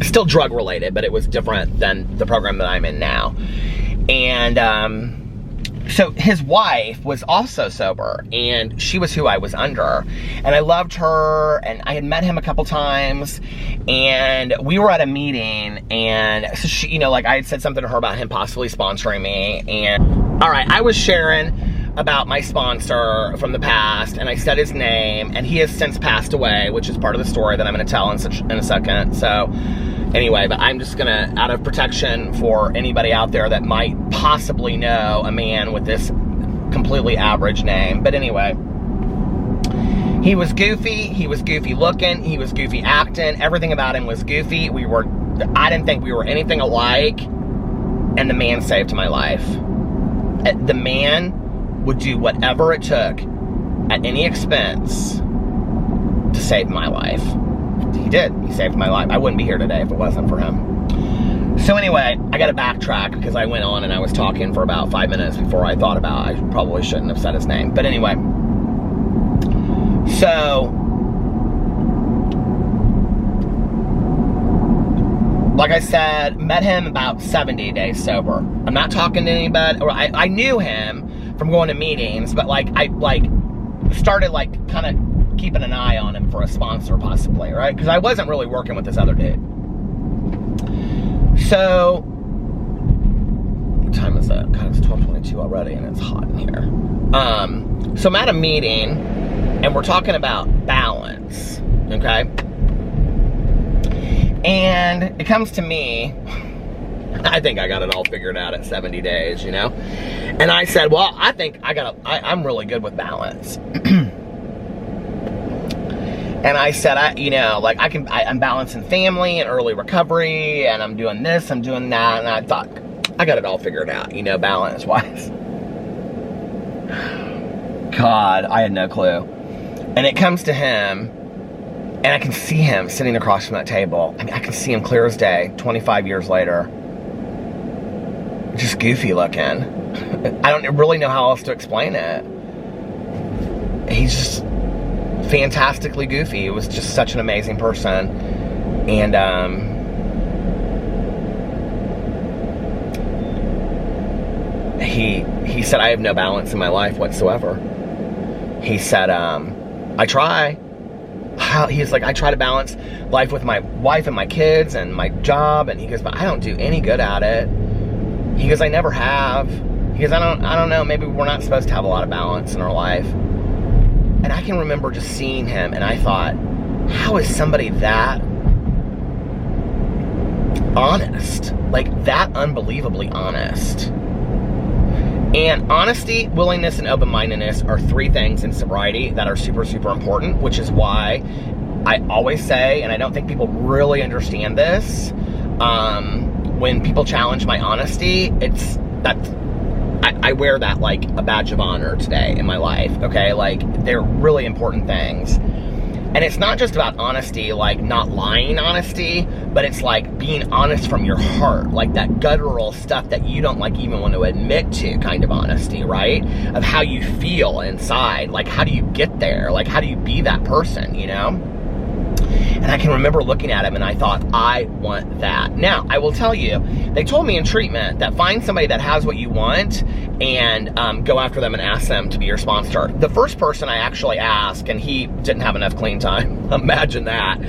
Still drug related, but it was different than the program that I'm in now. And so his wife was also sober, and she was who I was under, and I loved her, and I had met him a couple times, and we were at a meeting, and so she, you know, like I had said something to her about him possibly sponsoring me, and all right, I was sharing about my sponsor from the past, and I said his name, and he has since passed away, which is part of the story that I'm going to tell in a second. So anyway, but I'm just gonna, out of protection for anybody out there that might possibly know a man with this completely average name, but anyway, he was goofy looking, he was goofy acting, everything about him was goofy. I didn't think we were anything alike, and the man saved my life. The man would do whatever it took at any expense to save my life. He did. He saved my life. I wouldn't be here today if it wasn't for him. So anyway, I gotta backtrack because I went on and I was talking for about 5 minutes before I thought about I probably shouldn't have said his name. But anyway, so like I said, met him about 70 days sober. I'm not talking to anybody, or I knew him from going to meetings, but like I started like kind of keeping an eye on him for a sponsor possibly, right? Because I wasn't really working with this other dude. So, what time is it? God, it's 12:22 already and it's hot in here. So I'm at a meeting and we're talking about balance, okay? And it comes to me, I think I got it all figured out at 70 days, you know? And I said, well, I think I'm really good with balance. And I said, I'm balancing family and early recovery, and I'm doing this, I'm doing that, and I thought, I got it all figured out, you know, balance-wise. God, I had no clue. And it comes to him, and I can see him sitting across from that table. I mean, I can see him clear as day, 25 years later. Just goofy looking. I don't really know how else to explain it. He's just fantastically goofy. He was just such an amazing person. And he said, I have no balance in my life whatsoever. He said, I try. He's like, I try to balance life with my wife and my kids and my job. And he goes, but I don't do any good at it. He goes, I never have. Because I don't know, maybe we're not supposed to have a lot of balance in our life. And I can remember just seeing him, and I thought, how is somebody that honest? Like, that unbelievably honest. And honesty, willingness, and open-mindedness are 3 things in sobriety that are super, super important, which is why I always say, and I don't think people really understand this, when people challenge my honesty, I wear that like a badge of honor today in my life, okay? Like, they're really important things. And it's not just about honesty, like not lying honesty, but it's like being honest from your heart, like that guttural stuff that you don't like even want to admit to kind of honesty, right? Of how you feel inside, like how do you get there? Like how do you be that person, you know? And I can remember looking at him and I thought, I want that. Now, I will tell you, they told me in treatment that find somebody that has what you want and go after them and ask them to be your sponsor. The first person I actually asked, and he didn't have enough clean time, imagine that.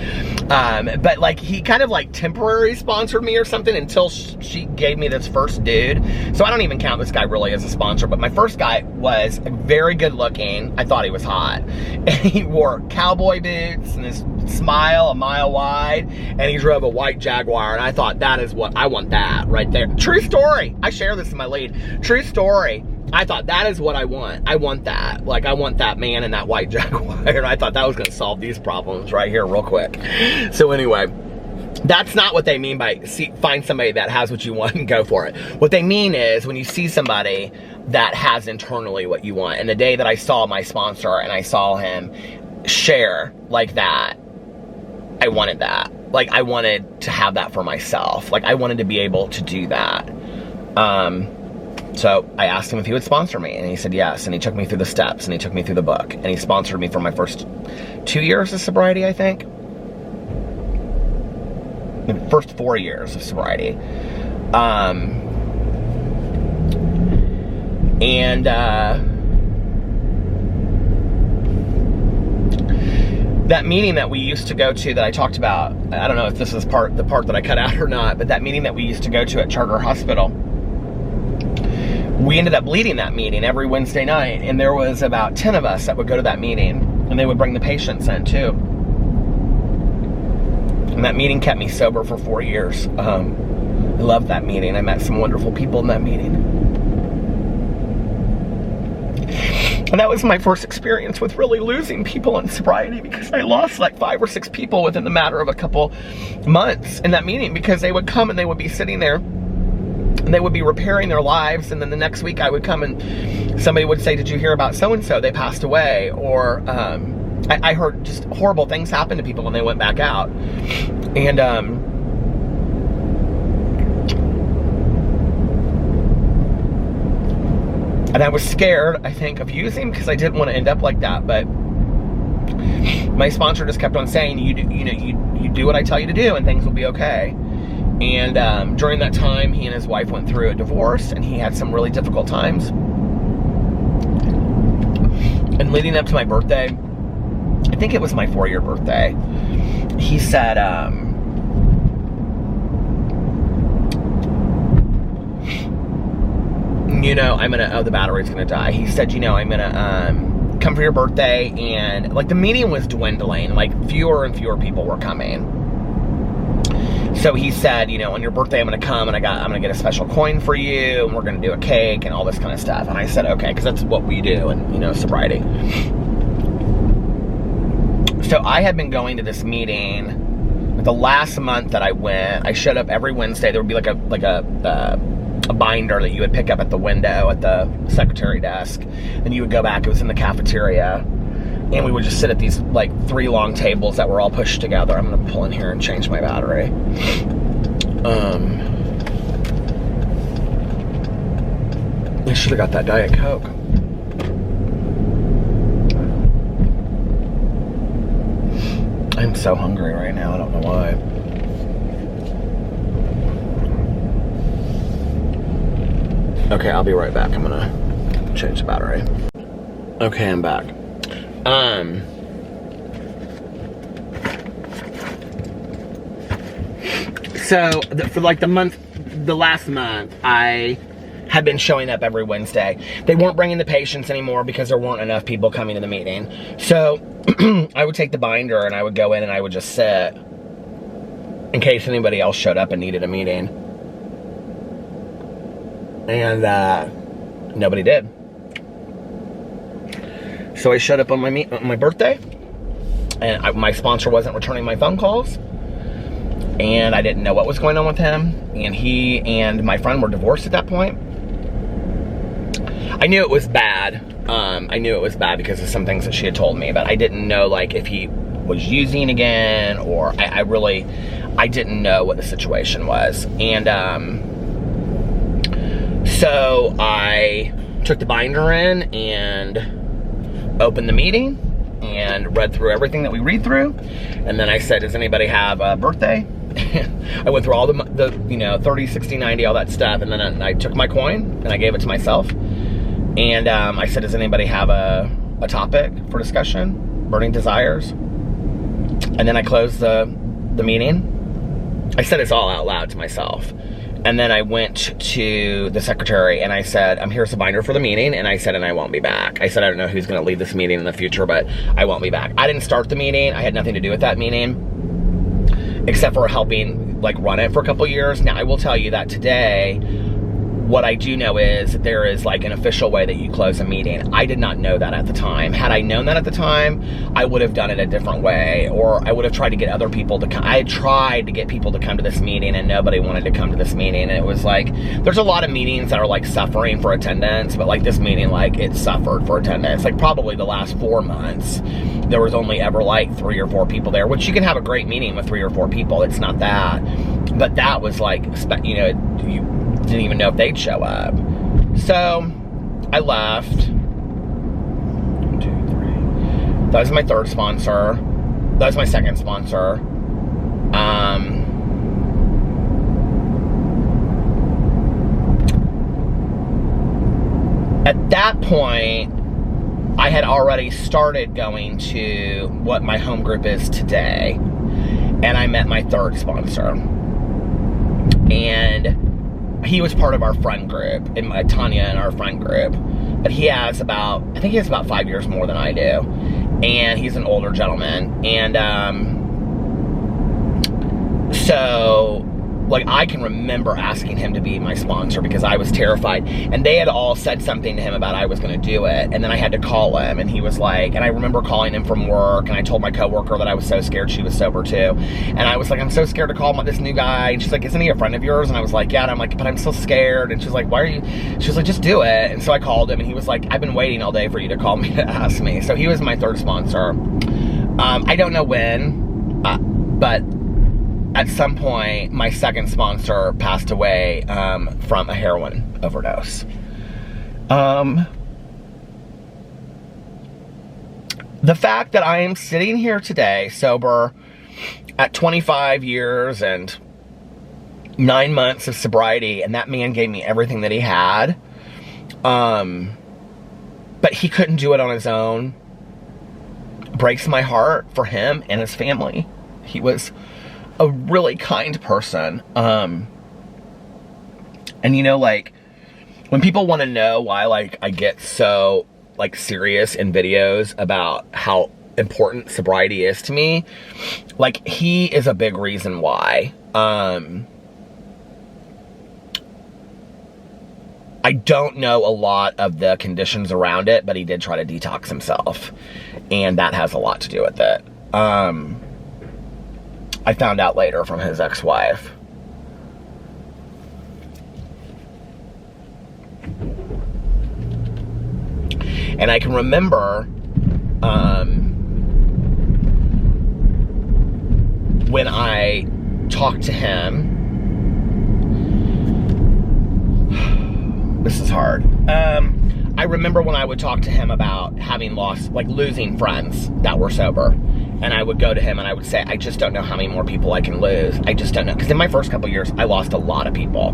But like, he kind of like temporary sponsored me or something until she gave me this first dude. So I don't even count this guy really as a sponsor, but my first guy was very good looking. I thought he was hot. And he wore cowboy boots and his smile a mile wide, and he drove a white Jaguar, and I thought, that is what, I want that right there. True story. I share this in my lead. True story. I thought, that is what I want. I want that. Like, I want that man in that white Jaguar, and I thought that was going to solve these problems right here real quick. So anyway, that's not what they mean by find somebody that has what you want and go for it. What they mean is when you see somebody that has internally what you want. And the day that I saw my sponsor and I saw him share like that, I wanted that. Like, I wanted to have that for myself. Like, I wanted to be able to do that. So I asked him if he would sponsor me, and he said yes, and he took me through the steps, and he took me through the book, and he sponsored me for my first 2 years of sobriety, I think. The first 4 years of sobriety. That meeting that we used to go to that I talked about, I don't know if this is the part that I cut out or not, but that meeting that we used to go to at Charter Hospital, we ended up leading that meeting every Wednesday night, and there was about 10 of us that would go to that meeting, and they would bring the patients in too. And that meeting kept me sober for 4 years. I loved that meeting. I met some wonderful people in that meeting. And that was my first experience with really losing people in sobriety, because I lost like 5 or 6 people within the matter of a couple months in that meeting, because they would come and they would be sitting there and they would be repairing their lives, and then the next week I would come and somebody would say, did you hear about so-and-so? They passed away. Or I heard just horrible things happen to people when they went back out. And I was scared, I think, of using, because I didn't want to end up like that. But my sponsor just kept on saying, you do what I tell you to do, and things will be okay. And during that time, he and his wife went through a divorce, and he had some really difficult times. And leading up to my birthday, I think it was my 4-year birthday, he said, the battery's gonna die. He said, I'm gonna come for your birthday, and like the meeting was dwindling, like fewer and fewer people were coming. So he said, on your birthday I'm gonna come, and I'm gonna get a special coin for you, and we're gonna do a cake and all this kind of stuff. And I said, okay, because that's what we do in sobriety. So I had been going to this meeting the last month that I went. I showed up every Wednesday. There would be like a binder that you would pick up at the window at the secretary desk, and you would go back. It was in the cafeteria, and we would just sit at these like 3 long tables that were all pushed together. I'm gonna pull in here and change my battery. I should have got that Diet Coke. I'm so hungry right now, I don't know why. Okay, I'll be right back. I'm gonna change the battery. Okay, I'm back. So for like the last month, I had been showing up every Wednesday. They weren't bringing the patients anymore because there weren't enough people coming to the meeting. So I would take the binder and I would go in and I would just sit in case anybody else showed up and needed a meeting. And nobody did. So I showed up on my birthday, and my sponsor wasn't returning my phone calls, and I didn't know what was going on with him, and he and my friend were divorced at that point. I knew it was bad. I knew it was bad because of some things that she had told me, but I didn't know like if he was using again, or I didn't know what the situation was. And so I took the binder in and opened the meeting and read through everything that we read through, and then I said, does anybody have a birthday? I went through all the you know, 30, 60, 90, all that stuff, and then I took my coin and I gave it to myself, and I said, does anybody have a topic for discussion, burning desires? And then I closed the meeting. I said this all out loud to myself. And then I went to the secretary and I said, here's the binder for the meeting. And I said, and I won't be back. I said, I don't know who's going to lead this meeting in the future, but I won't be back. I didn't start the meeting. I had nothing to do with that meeting, except for helping like run it for a couple years. Now, I will tell you that today, what I do know is that there is like an official way that you close a meeting. I did not know that at the time. Had I known that at the time, I would have done it a different way, or I would have tried to get other people to come. I had tried to get people to come to this meeting and nobody wanted to come to this meeting. And it was like, there's a lot of meetings that are like suffering for attendance, but like this meeting, like it suffered for attendance. Like probably the last 4 months, there was only ever like 3 or 4 people there, which you can have a great meeting with 3 or 4 people. It's not that, but that was like, you know, you didn't even know if they'd show up. So I left. 1, 2, 3. That was my third sponsor. That was my second sponsor. At that point, I had already started going to what my home group is today, and I met my third sponsor. And he was part of our friend group, Tanya and our friend group. But he has about, I think he has about 5 years more than I do. And he's an older gentleman. And so, like, I can remember asking him to be my sponsor because I was terrified. And they had all said something to him about I was going to do it. And then I had to call him. And he was like, and I remember calling him from work. And I told my coworker that I was so scared. She was sober too. And I was like, I'm so scared to call this new guy. And she's like, isn't he a friend of yours? And I was like, yeah. And I'm like, but I'm still scared. And she's like, why are you? She was like, just do it. And so I called him. And he was like, I've been waiting all day for you to call me to ask me. So he was my third sponsor. I don't know when, but at some point, my second sponsor passed away from a heroin overdose. The fact that I am sitting here today, sober, at 25 years and 9 months of sobriety, and that man gave me everything that he had, but he couldn't do it on his own, breaks my heart for him and his family. He was a really kind person. And you know, like, when people want to know why, like, I get so, like, serious in videos about how important sobriety is to me, like, he is a big reason why. I don't know a lot of the conditions around it, but he did try to detox himself, and that has a lot to do with it. I found out later from his ex-wife. And I can remember when I talked to him. This is hard. I remember when I would talk to him about having lost, like, losing friends that were sober. And I would go to him and I would say, I just don't know how many more people I can lose. I just don't know. Because in my first couple years, I lost a lot of people.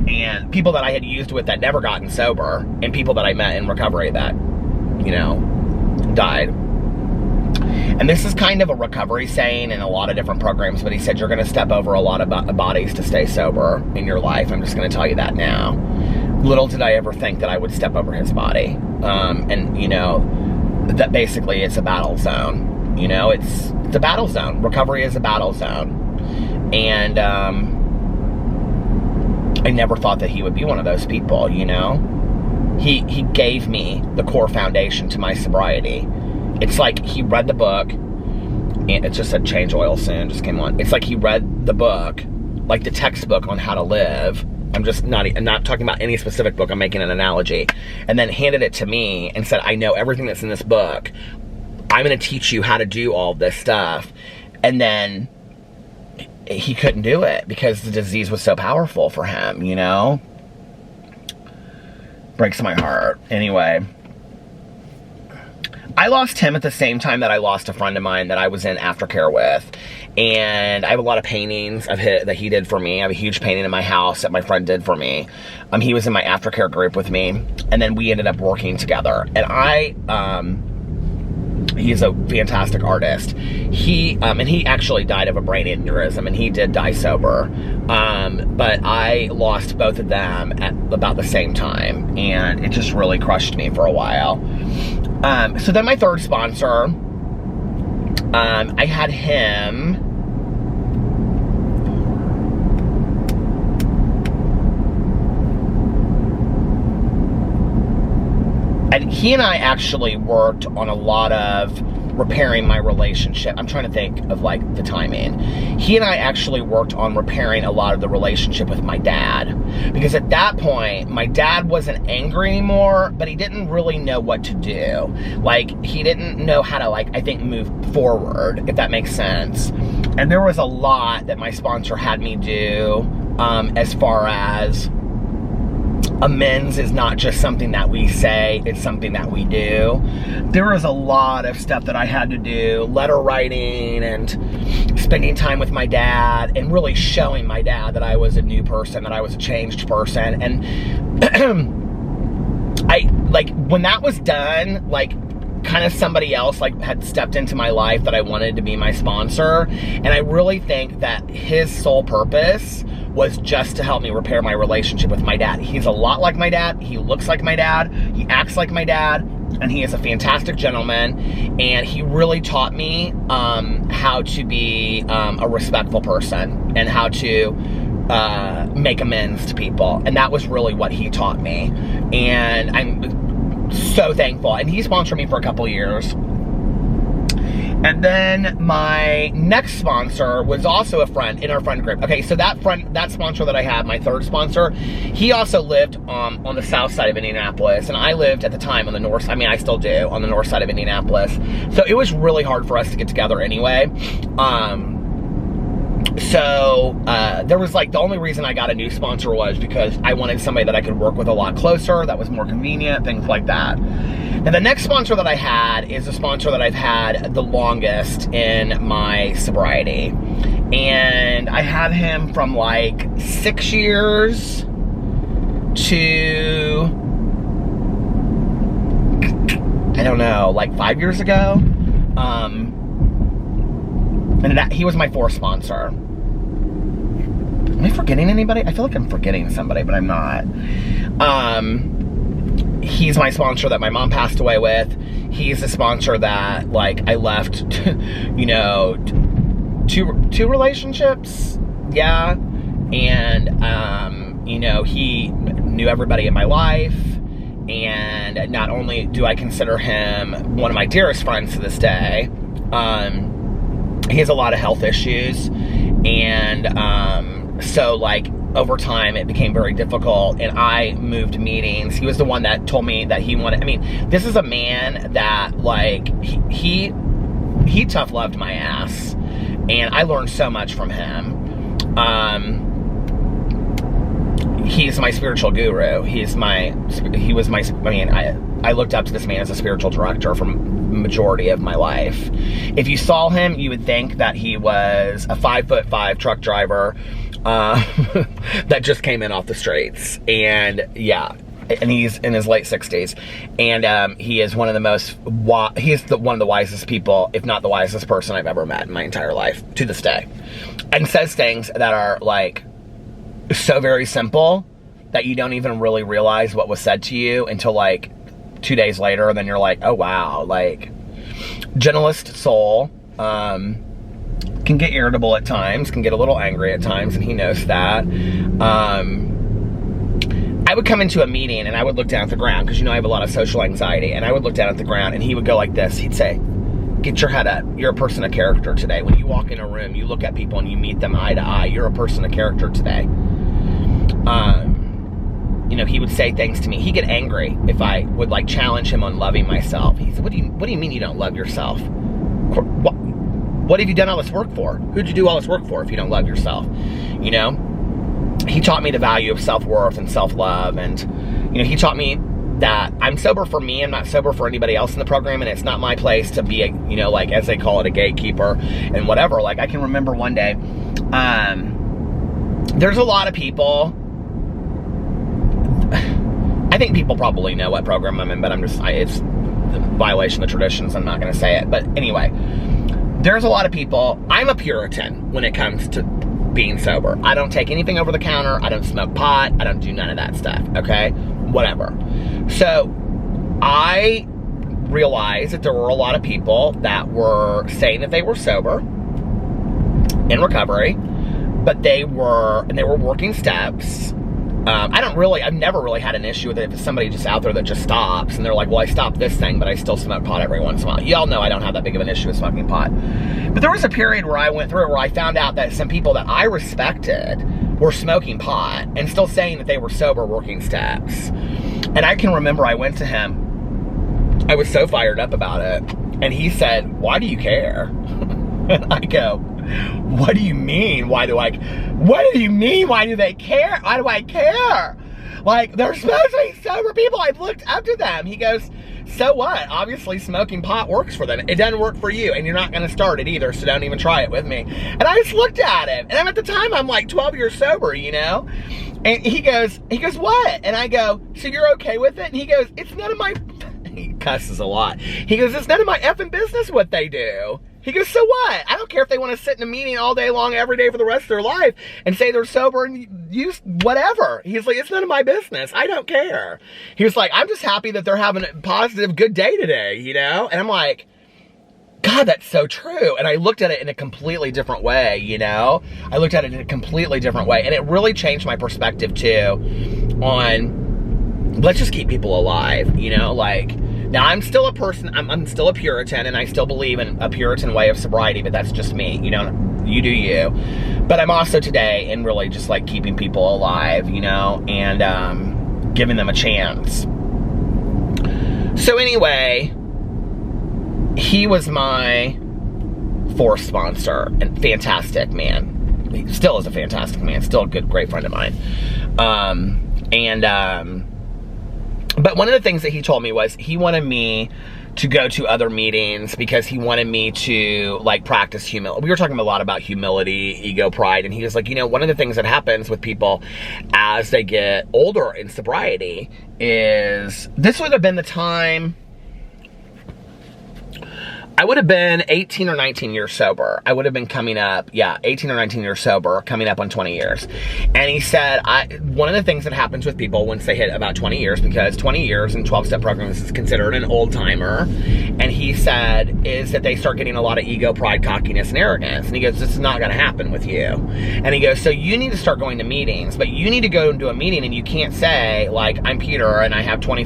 And people that I had used with that never gotten sober. And people that I met in recovery that, you know, died. And this is kind of a recovery saying in a lot of different programs. But he said, you're going to step over a lot of bodies to stay sober in your life. I'm just going to tell you that now. little did I ever think that I would step over his body. And, you know, that basically it's a battle zone. You know, it's a battle zone. Recovery is a battle zone. And I never thought that he would be one of those people, you know? He gave me the core foundation to my sobriety. It's like he read the book, and it just said change oil soon, just came on. It's like he read the book, like the textbook on how to live. I'm not talking about any specific book, I'm making an analogy. And then handed it to me and said, I know everything that's in this book. I'm gonna teach you how to do all this stuff. And then he couldn't do it because the disease was so powerful for him, you know? Breaks my heart. Anyway, I lost him at the same time that I lost a friend of mine that I was in aftercare with. And I have a lot of paintings of his, that he did for me. I have a huge painting in my house that my friend did for me. He was in my aftercare group with me, and then we ended up working together. And he's a fantastic artist. He actually died of a brain aneurysm, and he did die sober. But I lost both of them at about the same time, and it just really crushed me for a while. So then my third sponsor, I had him. And he and I actually worked on a lot of repairing my relationship. I'm trying to think of like the timing. He and I actually worked on repairing a lot of the relationship with my dad. Because at that point, my dad wasn't angry anymore, but he didn't really know what to do. Like, he didn't know how to, like, I think, move forward, if that makes sense. And there was a lot that my sponsor had me do as far as amends is not just something that we say, it's something that we do. There was a lot of stuff that I had to do, letter writing and spending time with my dad and really showing my dad that I was a new person, that I was a changed person. And when that was done, like, kind of somebody else like had stepped into my life that I wanted to be my sponsor. And I really think that his sole purpose was just to help me repair my relationship with my dad. He's a lot like my dad. He looks like my dad. He acts like my dad. And he is a fantastic gentleman. And he really taught me how to be a respectful person and how to make amends to people. And that was really what he taught me. And I'm so thankful. And he sponsored me for a couple years. And then my next sponsor was also a friend in our friend group. Okay, so that sponsor that I had, my third sponsor, he also lived on the south side of Indianapolis, and I lived at the time on the north, I mean, I still do, on the north side of Indianapolis. So it was really hard for us to get together anyway. There was like, the only reason I got a new sponsor was because I wanted somebody that I could work with a lot closer, that was more convenient, things like that. And the next sponsor that I had is a sponsor that I've had the longest in my sobriety. And I had him from like 6 years to, I don't know, like 5 years ago. And he was my fourth sponsor. Am I forgetting anybody? I feel like I'm forgetting somebody, but I'm not. He's my sponsor that my mom passed away with. He's the sponsor that, like, I left, you know, two relationships. Yeah. And, you know, he knew everybody in my life. And not only do I consider him one of my dearest friends to this day, he has a lot of health issues. And, so, like, over time, it became very difficult, and I moved meetings. He was the one that told me that he wanted, I mean, this is a man that, like, he tough loved my ass, and I learned so much from him. He's my spiritual guru. I looked up to this man as a spiritual director for the majority of my life. If you saw him, you would think that he was a 5'5" truck driver, that just came in off the streets. And yeah, and he's in his late 60s, and he is one of the one of the wisest people, if not the wisest person I've ever met in my entire life to this day, and says things that are like so very simple, that you don't even really realize what was said to you until like 2 days later, and then you're like, oh wow, like, gentlest soul, can get irritable at times, can get a little angry at times, and he knows that. I would come into a meeting and I would look down at the ground, because you know I have a lot of social anxiety, and I would look down at the ground and he would go like this. He'd say, get your head up. You're a person of character today. When you walk in a room, you look at people and you meet them eye to eye. You're a person of character today. You know, he would say things to me. He'd get angry if I would like challenge him on loving myself. He said, what do you mean you don't love yourself? What have you done all this work for? Who'd you do all this work for if you don't love yourself? You know? He taught me the value of self-worth and self-love, and you know, he taught me that I'm sober for me, I'm not sober for anybody else in the program, and it's not my place to be a, you know, like, as they call it, a gatekeeper and whatever. Like, I can remember one day, there's a lot of people, I think people probably know what program I'm in, but it's a violation of traditions, I'm not going to say it, but anyway, there's a lot of people. I'm a Puritan when it comes to being sober. I don't take anything over the counter. I don't smoke pot. I don't do none of that stuff, okay? Whatever. So, I realized that there were a lot of people that were saying that they were sober, in recovery, but they were working steps. I've never really had an issue with it if it's somebody just out there that just stops and they're like, well, I stopped this thing, but I still smoke pot every once in a while. Y'all know I don't have that big of an issue with smoking pot. But there was a period where I went through where I found out that some people that I respected were smoking pot and still saying that they were sober working steps. And I can remember I went to him. I was so fired up about it. And he said, why do you care? And I go, what do you mean? What do you mean? Why do they care? Why do I care? Like, they're supposed to be sober people. I've looked up to them. He goes, so what? Obviously, smoking pot works for them. It doesn't work for you, and you're not going to start it either, so don't even try it with me. And I just looked at him, and at the time, I'm like 12 years sober, you know? And he goes, what? And I go, so you're okay with it? And he goes, it's none of my, he cusses a lot. He goes, it's none of my effing business what they do. He goes, so what? I don't care if they want to sit in a meeting all day long, every day for the rest of their life and say they're sober and use whatever. He's like, it's none of my business. I don't care. He was like, I'm just happy that they're having a positive, good day today, you know? And I'm like, God, that's so true. And I looked at it in a completely different way, you know? I looked at it in a completely different way. And it really changed my perspective, too, on let's just keep people alive, you know? Like, now, I'm still a person, I'm still a Puritan, and I still believe in a Puritan way of sobriety, but that's just me, you know, you do you. But I'm also today in really just like keeping people alive, you know, and giving them a chance. So anyway, he was my fourth sponsor, and fantastic man. He still is a fantastic man, still a good, great friend of mine. But one of the things that he told me was he wanted me to go to other meetings because he wanted me to like practice humility. We were talking a lot about humility, ego, pride, and he was like, you know, one of the things that happens with people as they get older in sobriety is, this would have been the time, I would have been 18 or 19 years sober. I would have been coming up, 18 or 19 years sober, coming up on 20 years. And he said, one of the things that happens with people once they hit about 20 years, because 20 years in 12-step programs is considered an old timer, and he said, is that they start getting a lot of ego, pride, cockiness, and arrogance. And he goes, this is not gonna happen with you. And he goes, so you need to start going to meetings, but you need to go into a meeting and you can't say, like, I'm Peter and I have 20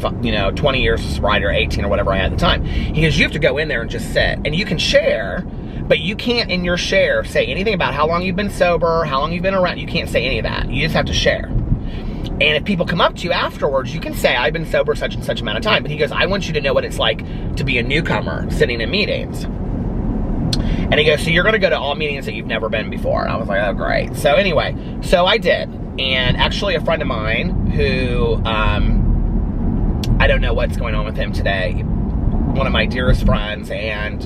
years of sobriety, or 18 or whatever I had at the time. He goes, you have to go in there and just sit. And you can share, but you can't in your share say anything about how long you've been sober, how long you've been around. You can't say any of that. You just have to share. And if people come up to you afterwards, you can say, I've been sober such and such amount of time. But he goes, I want you to know what it's like to be a newcomer sitting in meetings. And he goes, so you're going to go to all meetings that you've never been before. And I was like, oh, great. So anyway, so I did. And actually a friend of mine who, I don't know what's going on with him today, one of my dearest friends, and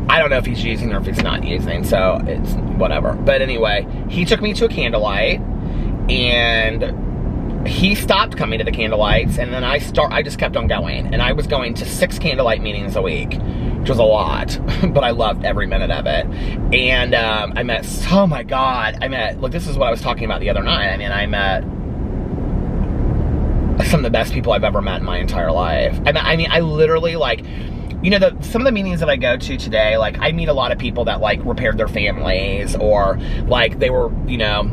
I don't know if he's using or if he's not using, so it's whatever. But anyway, he took me to a candlelight, and he stopped coming to the candlelights, and then I just kept on going, and I was going to 6 candlelight meetings a week, which was a lot, but I loved every minute of it. And look, this is what I was talking about the other night. I mean, I met some of the best people I've ever met in my entire life. And I mean, I literally, like, you know, some of the meetings that I go to today, like, I meet a lot of people that, like, repaired their families, or, like, they were, you know,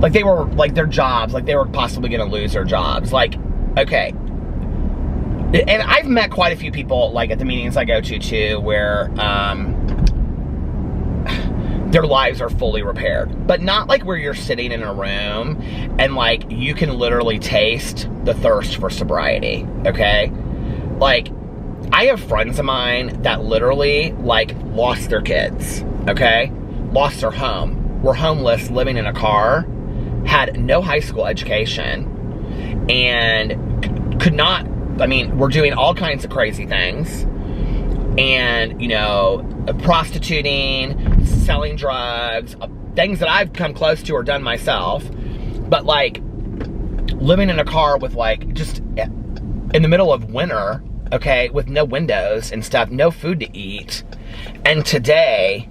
like, they were, like, their jobs, like, they were possibly going to lose their jobs. Like, okay. And I've met quite a few people, like, at the meetings I go to, too, where, their lives are fully repaired, but not like where you're sitting in a room and, like, you can literally taste the thirst for sobriety, okay? Like, I have friends of mine that literally, like, lost their kids, okay? Lost their home, were homeless, living in a car, had no high school education, and could not, I mean, were doing all kinds of crazy things, and, you know, prostituting, selling drugs, things that I've come close to or done myself, but, like, living in a car with, like, just in the middle of winter, okay, with no windows and stuff, no food to eat. And today,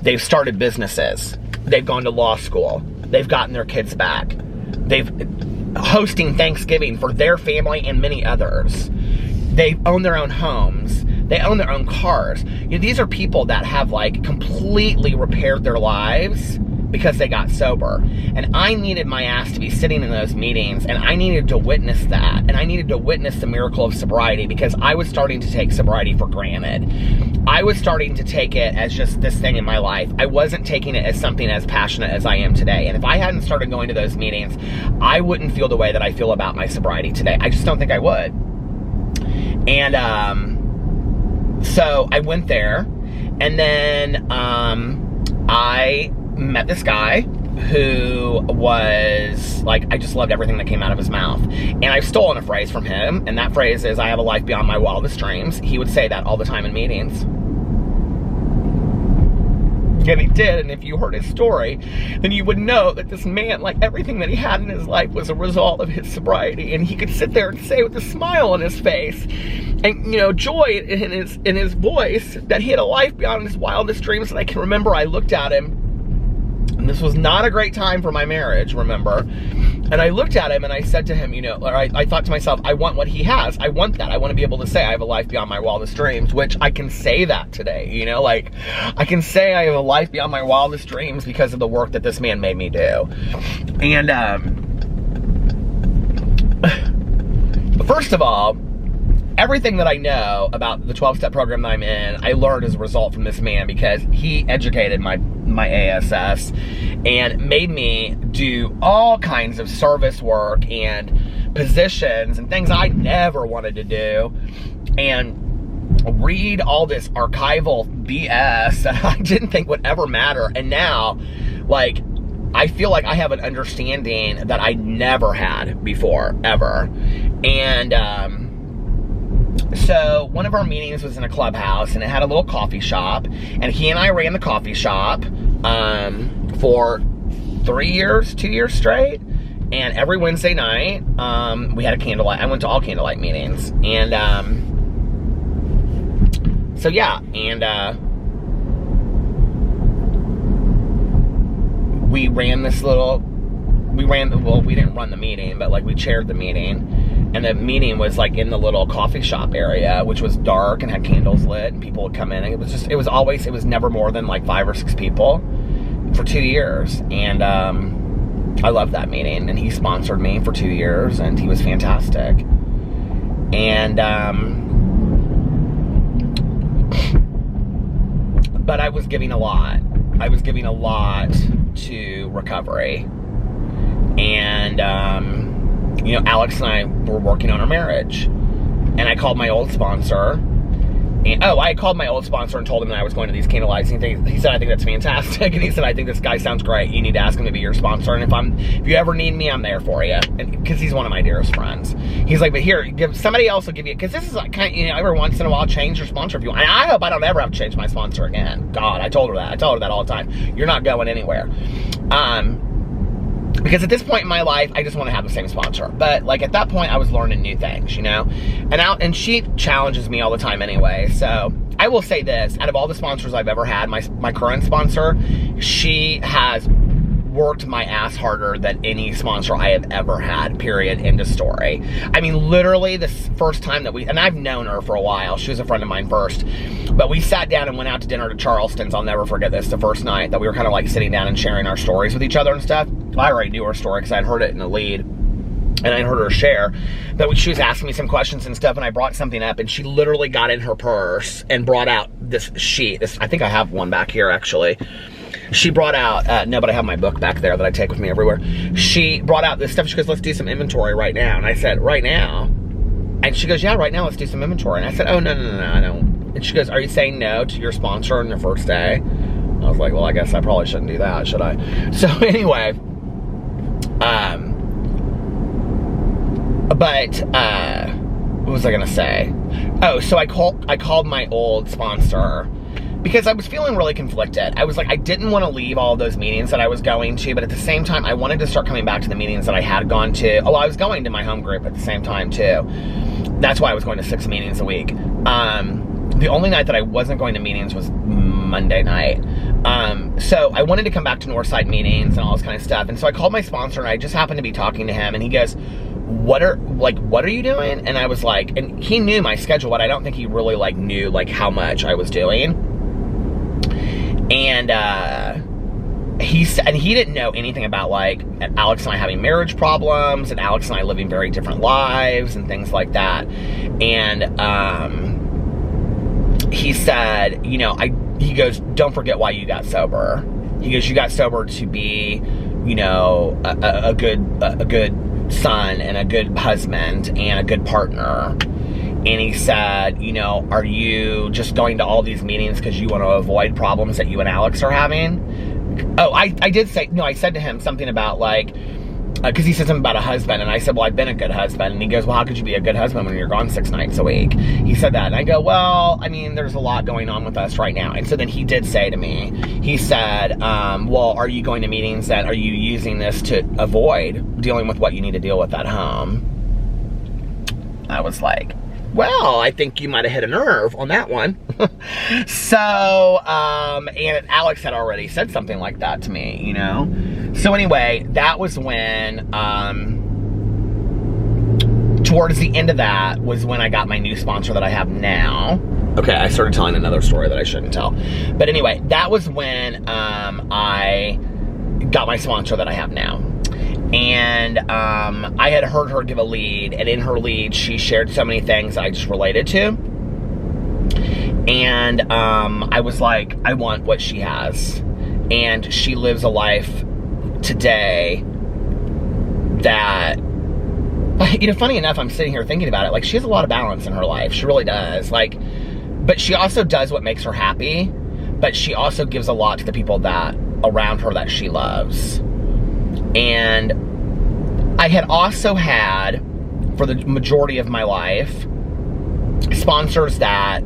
they've started businesses. They've gone to law school. They've gotten their kids back. They've hosting Thanksgiving for their family and many others. They own their own homes. They own their own cars. You know, these are people that have, like, completely repaired their lives because they got sober. And I needed my ass to be sitting in those meetings, and I needed to witness that. And I needed to witness the miracle of sobriety, because I was starting to take sobriety for granted. I was starting to take it as just this thing in my life. I wasn't taking it as something as passionate as I am today. And if I hadn't started going to those meetings, I wouldn't feel the way that I feel about my sobriety today. I just don't think I would. And, so I went there, and then I met this guy who was, like, I just loved everything that came out of his mouth. And I've stolen a phrase from him, and that phrase is, "I have a life beyond my wildest dreams." He would say that all the time in meetings. And he did, and if you heard his story, then you would know that this man, like, everything that he had in his life was a result of his sobriety. And he could sit there and say with a smile on his face, and, you know, joy in his voice, that he had a life beyond his wildest dreams. And I can remember I looked at him, and this was not a great time for my marriage, remember? And I looked at him and I said to him, you know, or I thought to myself, I want what he has. I want that. I want to be able to say I have a life beyond my wildest dreams, which I can say that today, you know, like, I can say I have a life beyond my wildest dreams because of the work that this man made me do. And, first of all, everything that I know about the 12-step program that I'm in, I learned as a result from this man, because he educated my ASS and made me do all kinds of service work and positions and things I never wanted to do, and read all this archival BS that I didn't think would ever matter. And now, like, I feel like I have an understanding that I never had before, ever. And, so one of our meetings was in a clubhouse, and it had a little coffee shop, and he and I ran the coffee shop for 2 years straight. And every Wednesday night, we had a candlelight. I went to all candlelight meetings. And so yeah, and we ran this little, well, we didn't run the meeting, but, like, we chaired the meeting. And the meeting was, like, in the little coffee shop area, which was dark and had candles lit, and people would come in, and it was never more than, like, 5 or 6 people for 2 years. And I loved that meeting, and he sponsored me for 2 years, and he was fantastic. And but I was giving a lot. I was giving a lot to recovery. And you know, Alex and I were working on our marriage, and I called my old sponsor, and I called my old sponsor and told him that I was going to these candlelights, and he said, I think that's fantastic, and he said, I think this guy sounds great, you need to ask him to be your sponsor, and if you ever need me, I'm there for you, and because he's one of my dearest friends. He's like, but here, somebody else will give you, because this is like, kind of, you know, every once in a while, change your sponsor if you want, and I hope I don't ever have to change my sponsor again. God, I told her that all the time. You're not going anywhere. Because at this point in my life, I just want to have the same sponsor. But, like, at that point, I was learning new things, you know? And she challenges me all the time anyway. So, I will say this. Out of all the sponsors I've ever had, my current sponsor, she has worked my ass harder than any sponsor I have ever had, period, end of story. I mean, literally the first time that and I've known her for a while, she was a friend of mine first, but we sat down and went out to dinner to Charleston's. I'll never forget this, the first night that we were kind of like sitting down and sharing our stories with each other and stuff. I already knew her story because I'd heard it in the lead, and I heard her share, but she was asking me some questions and stuff, and I brought something up, and she literally got in her purse and brought out this sheet. I think I have one back here, actually. She brought out, no, but I have my book back there that I take with me everywhere. She brought out this stuff. She goes, let's do some inventory right now. And I said, right now? And she goes, yeah, right now, let's do some inventory. And I said, oh, no, I don't. And she goes, are you saying no to your sponsor on your first day? I was like, well, I guess I probably shouldn't do that, should I? So anyway, what was I gonna say? Oh, so I called my old sponsor because I was feeling really conflicted. I was like, I didn't want to leave all of those meetings that I was going to, but at the same time, I wanted to start coming back to the meetings that I had gone to. Oh, I was going to my home group at the same time too. That's why I was going to 6 meetings a week. The only night that I wasn't going to meetings was Monday night. So I wanted to come back to Northside meetings and all this kind of stuff. And so I called my sponsor, and I just happened to be talking to him, and he goes, what are you doing? And I was like, and he knew my schedule, but I don't think he really like knew like how much I was doing. And he said, and he didn't know anything about like Alex and I having marriage problems and Alex and I living very different lives and things like that. And he said, you know, he goes, don't forget why you got sober. He goes, you got sober to be, you know, a good son and a good husband and a good partner. And he said, you know, are you just going to all these meetings because you want to avoid problems that you and Alex are having? Oh, I did say, no, I said to him something about like, because he said something about a husband, and I said, well, I've been a good husband. And he goes, well, how could you be a good husband when you're gone 6 nights a week? He said that, and I go, well, I mean, there's a lot going on with us right now. And so then he did say to me, he said, well, are you going to meetings are you using this to avoid dealing with what you need to deal with at home? I was like, well, I think you might have hit a nerve on that one. So, and Alex had already said something like that to me, you know? So anyway, that was when, towards the end of that was when I got my new sponsor that I have now. Okay, I started telling another story that I shouldn't tell. But anyway, that was when I got my sponsor that I have now. And I had heard her give a lead, and in her lead, she shared so many things that I just related to. And I was like, I want what she has. And she lives a life today that, you know, funny enough, I'm sitting here thinking about it, like, she has a lot of balance in her life. She really does. Like, but she also does what makes her happy, but she also gives a lot to the people that around her that she loves. And I had also had, for the majority of my life, sponsors that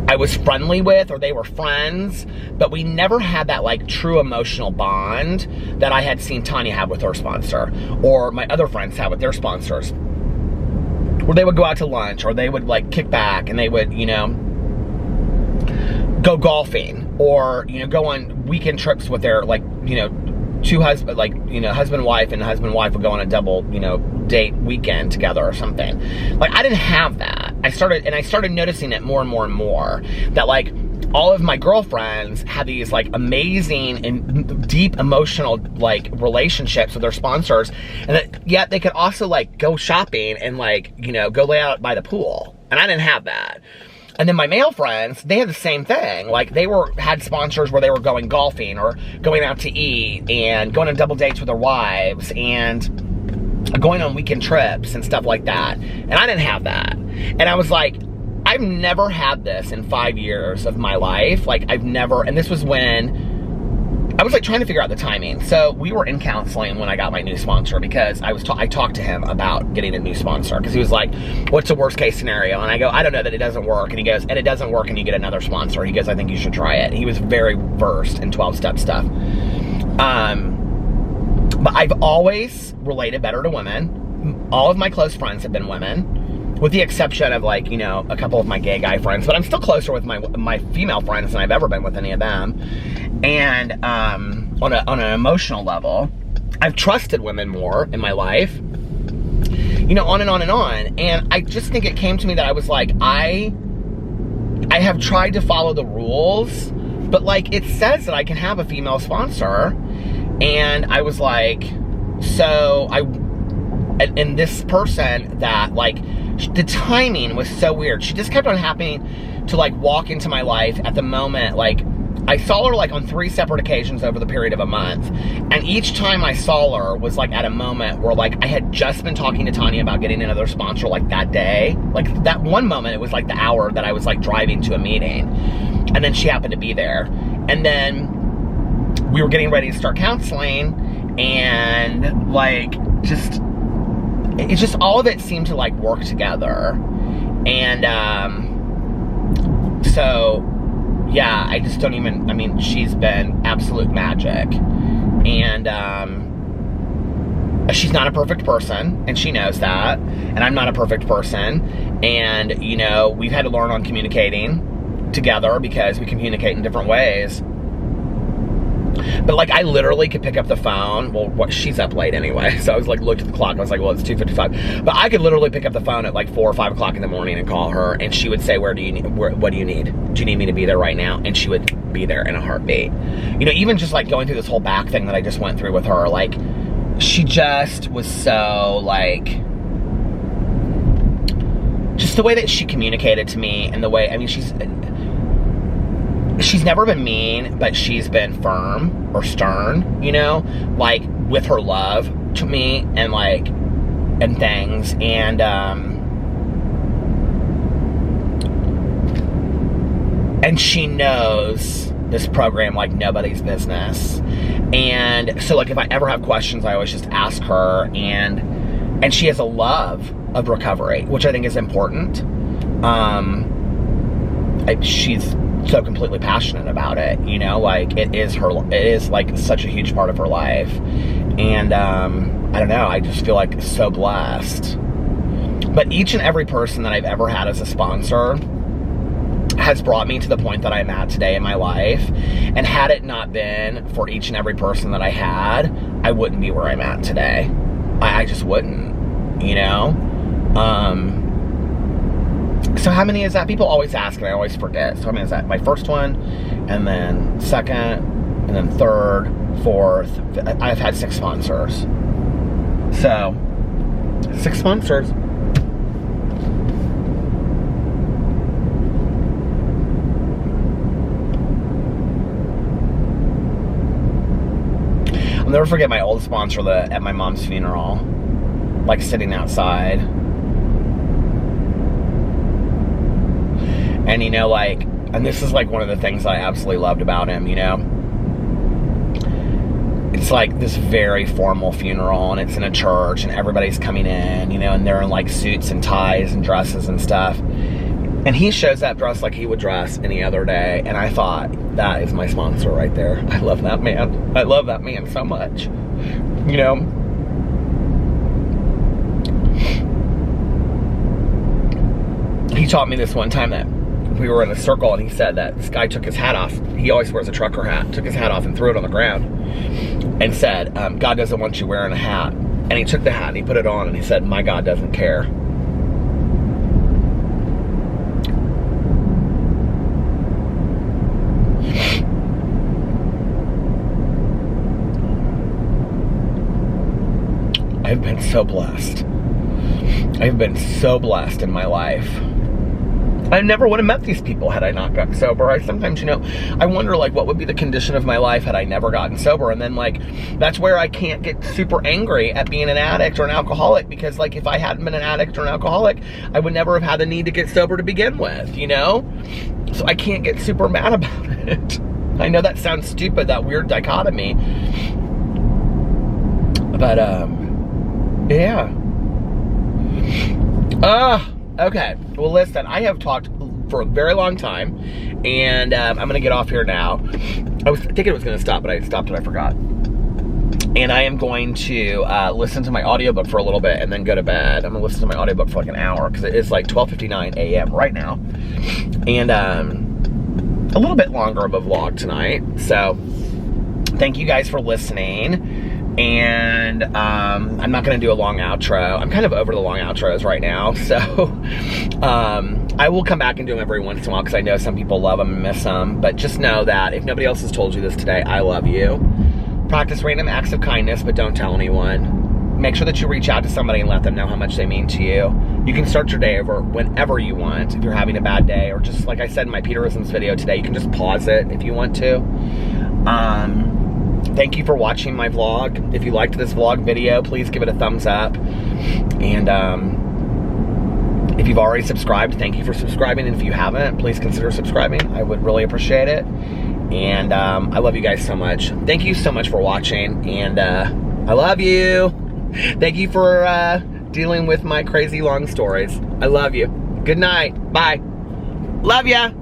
I was friendly with, or they were friends, but we never had that like true emotional bond that I had seen Tanya have with her sponsor, or my other friends have with their sponsors, where they would go out to lunch, or they would like kick back and they would, you know, go golfing, or, you know, go on weekend trips with their, like, you know, husband and wife, and husband and wife would go on a double, you know, date weekend together or something. Like, I didn't have that. I started noticing it more and more and more, that like all of my girlfriends had these like amazing and deep emotional like relationships with their sponsors, and that yet they could also like go shopping and like, you know, go lay out by the pool. And I didn't have that. And then my male friends, they had the same thing. Like, they had sponsors where they were going golfing or going out to eat and going on double dates with their wives and going on weekend trips and stuff like that. And I didn't have that. And I was like, I've never had this in 5 years of my life. Like, I've never, and this was when I was like trying to figure out the timing. So we were in counseling when I got my new sponsor, because I talked to him about getting a new sponsor, because he was like, what's the worst case scenario? And I go, I don't know that it doesn't work. And he goes, and it doesn't work and you get another sponsor. He goes, I think you should try it. He was very versed in 12-step stuff. But I've always related better to women. All of my close friends have been women, with the exception of like, you know, a couple of my gay guy friends, but I'm still closer with my female friends than I've ever been with any of them. And on an emotional level, I've trusted women more in my life, you know, on and on and on. And I just think it came to me that I was like, I have tried to follow the rules, but like it says that I can have a female sponsor. And I was like, so and this person that like, the timing was so weird. She just kept on happening to like walk into my life at the moment. Like I saw her like on 3 separate occasions over the period of a month. And each time I saw her was like at a moment where like I had just been talking to Tanya about getting another sponsor like that day. Like that one moment, it was like the hour that I was like driving to a meeting. And then she happened to be there. And then we were getting ready to start counseling, and like it's just all of it seemed to like work together. And so yeah, I just don't even, I mean, she's been absolute magic. And she's not a perfect person, and she knows that, and I'm not a perfect person. And you know, we've had to learn on communicating together because we communicate in different ways. But like, I literally could pick up the phone. Well, she's up late anyway, so I was like, looked at the clock. I was like, well, it's 2:55. But I could literally pick up the phone at like 4 or 5 o'clock in the morning and call her, and she would say, what do you need? Do you need me to be there right now? And she would be there in a heartbeat. You know, even just like going through this whole back thing that I just went through with her, like, she just was so like, just the way that she communicated to me, and the way, I mean, she's never been mean, but she's been firm or stern, you know, like with her love to me, and like, and things. And she knows this program like nobody's business. And so like, if I ever have questions, I always just ask her. And she has a love of recovery, which I think is important. She's so completely passionate about it, you know, like it is like such a huge part of her life. And I don't know, I just feel like so blessed. But each and every person that I've ever had as a sponsor has brought me to the point that I'm at today in my life. And had it not been for each and every person that I had, I wouldn't be where I'm at today. I just wouldn't, you know. So how many is that? People always ask, and I always forget. So how many is that? My first one, and then second, and then third, fourth. I've had 6 sponsors. So 6 sponsors. I'll never forget my old sponsor at my mom's funeral, like sitting outside. And you know, like, and this is like one of the things I absolutely loved about him, you know. It's like this very formal funeral, and it's in a church, and everybody's coming in, you know, and they're in like suits and ties and dresses and stuff. And he shows up dressed like he would dress any other day. And I thought, that is my sponsor right there. I love that man. I love that man so much, you know. He taught me this one time that we were in a circle, and he said that this guy took his hat off. He always wears a trucker hat. Took his hat off and threw it on the ground and said, God doesn't want you wearing a hat. And he took the hat and he put it on, and he said, my God doesn't care. I've been so blessed. I've been so blessed in my life. I never would have met these people had I not gotten sober. I sometimes, you know, I wonder like what would be the condition of my life had I never gotten sober. And then like, that's where I can't get super angry at being an addict or an alcoholic, because like if I hadn't been an addict or an alcoholic, I would never have had the need to get sober to begin with, you know? So I can't get super mad about it. I know that sounds stupid, that weird dichotomy. But yeah. Okay, well listen, I have talked for a very long time, and I'm gonna get off here now. I was thinking it was gonna stop, but I stopped and I forgot. And I am going to listen to my audiobook for a little bit and then go to bed. I'm gonna listen to my audiobook for like an hour, because it is like 12:59 a.m. right now. And a little bit longer of a vlog tonight. So thank you guys for listening. And I'm not gonna do a long outro. I'm kind of over the long outros right now. So I will come back and do them every once in a while because I know some people love them and miss them. But just know that if nobody else has told you this today, I love you. Practice random acts of kindness, but don't tell anyone. Make sure that you reach out to somebody and let them know how much they mean to you. You can start your day over whenever you want. If you're having a bad day, or just like I said in my Peterisms video today, you can just pause it if you want to. Thank you for watching my vlog. If you liked this vlog video, please give it a thumbs up. And if you've already subscribed, thank you for subscribing. And if you haven't, please consider subscribing. I would really appreciate it. And I love you guys so much. Thank you so much for watching. And I love you. Thank you for dealing with my crazy long stories. I love you. Good night. Bye. Love ya.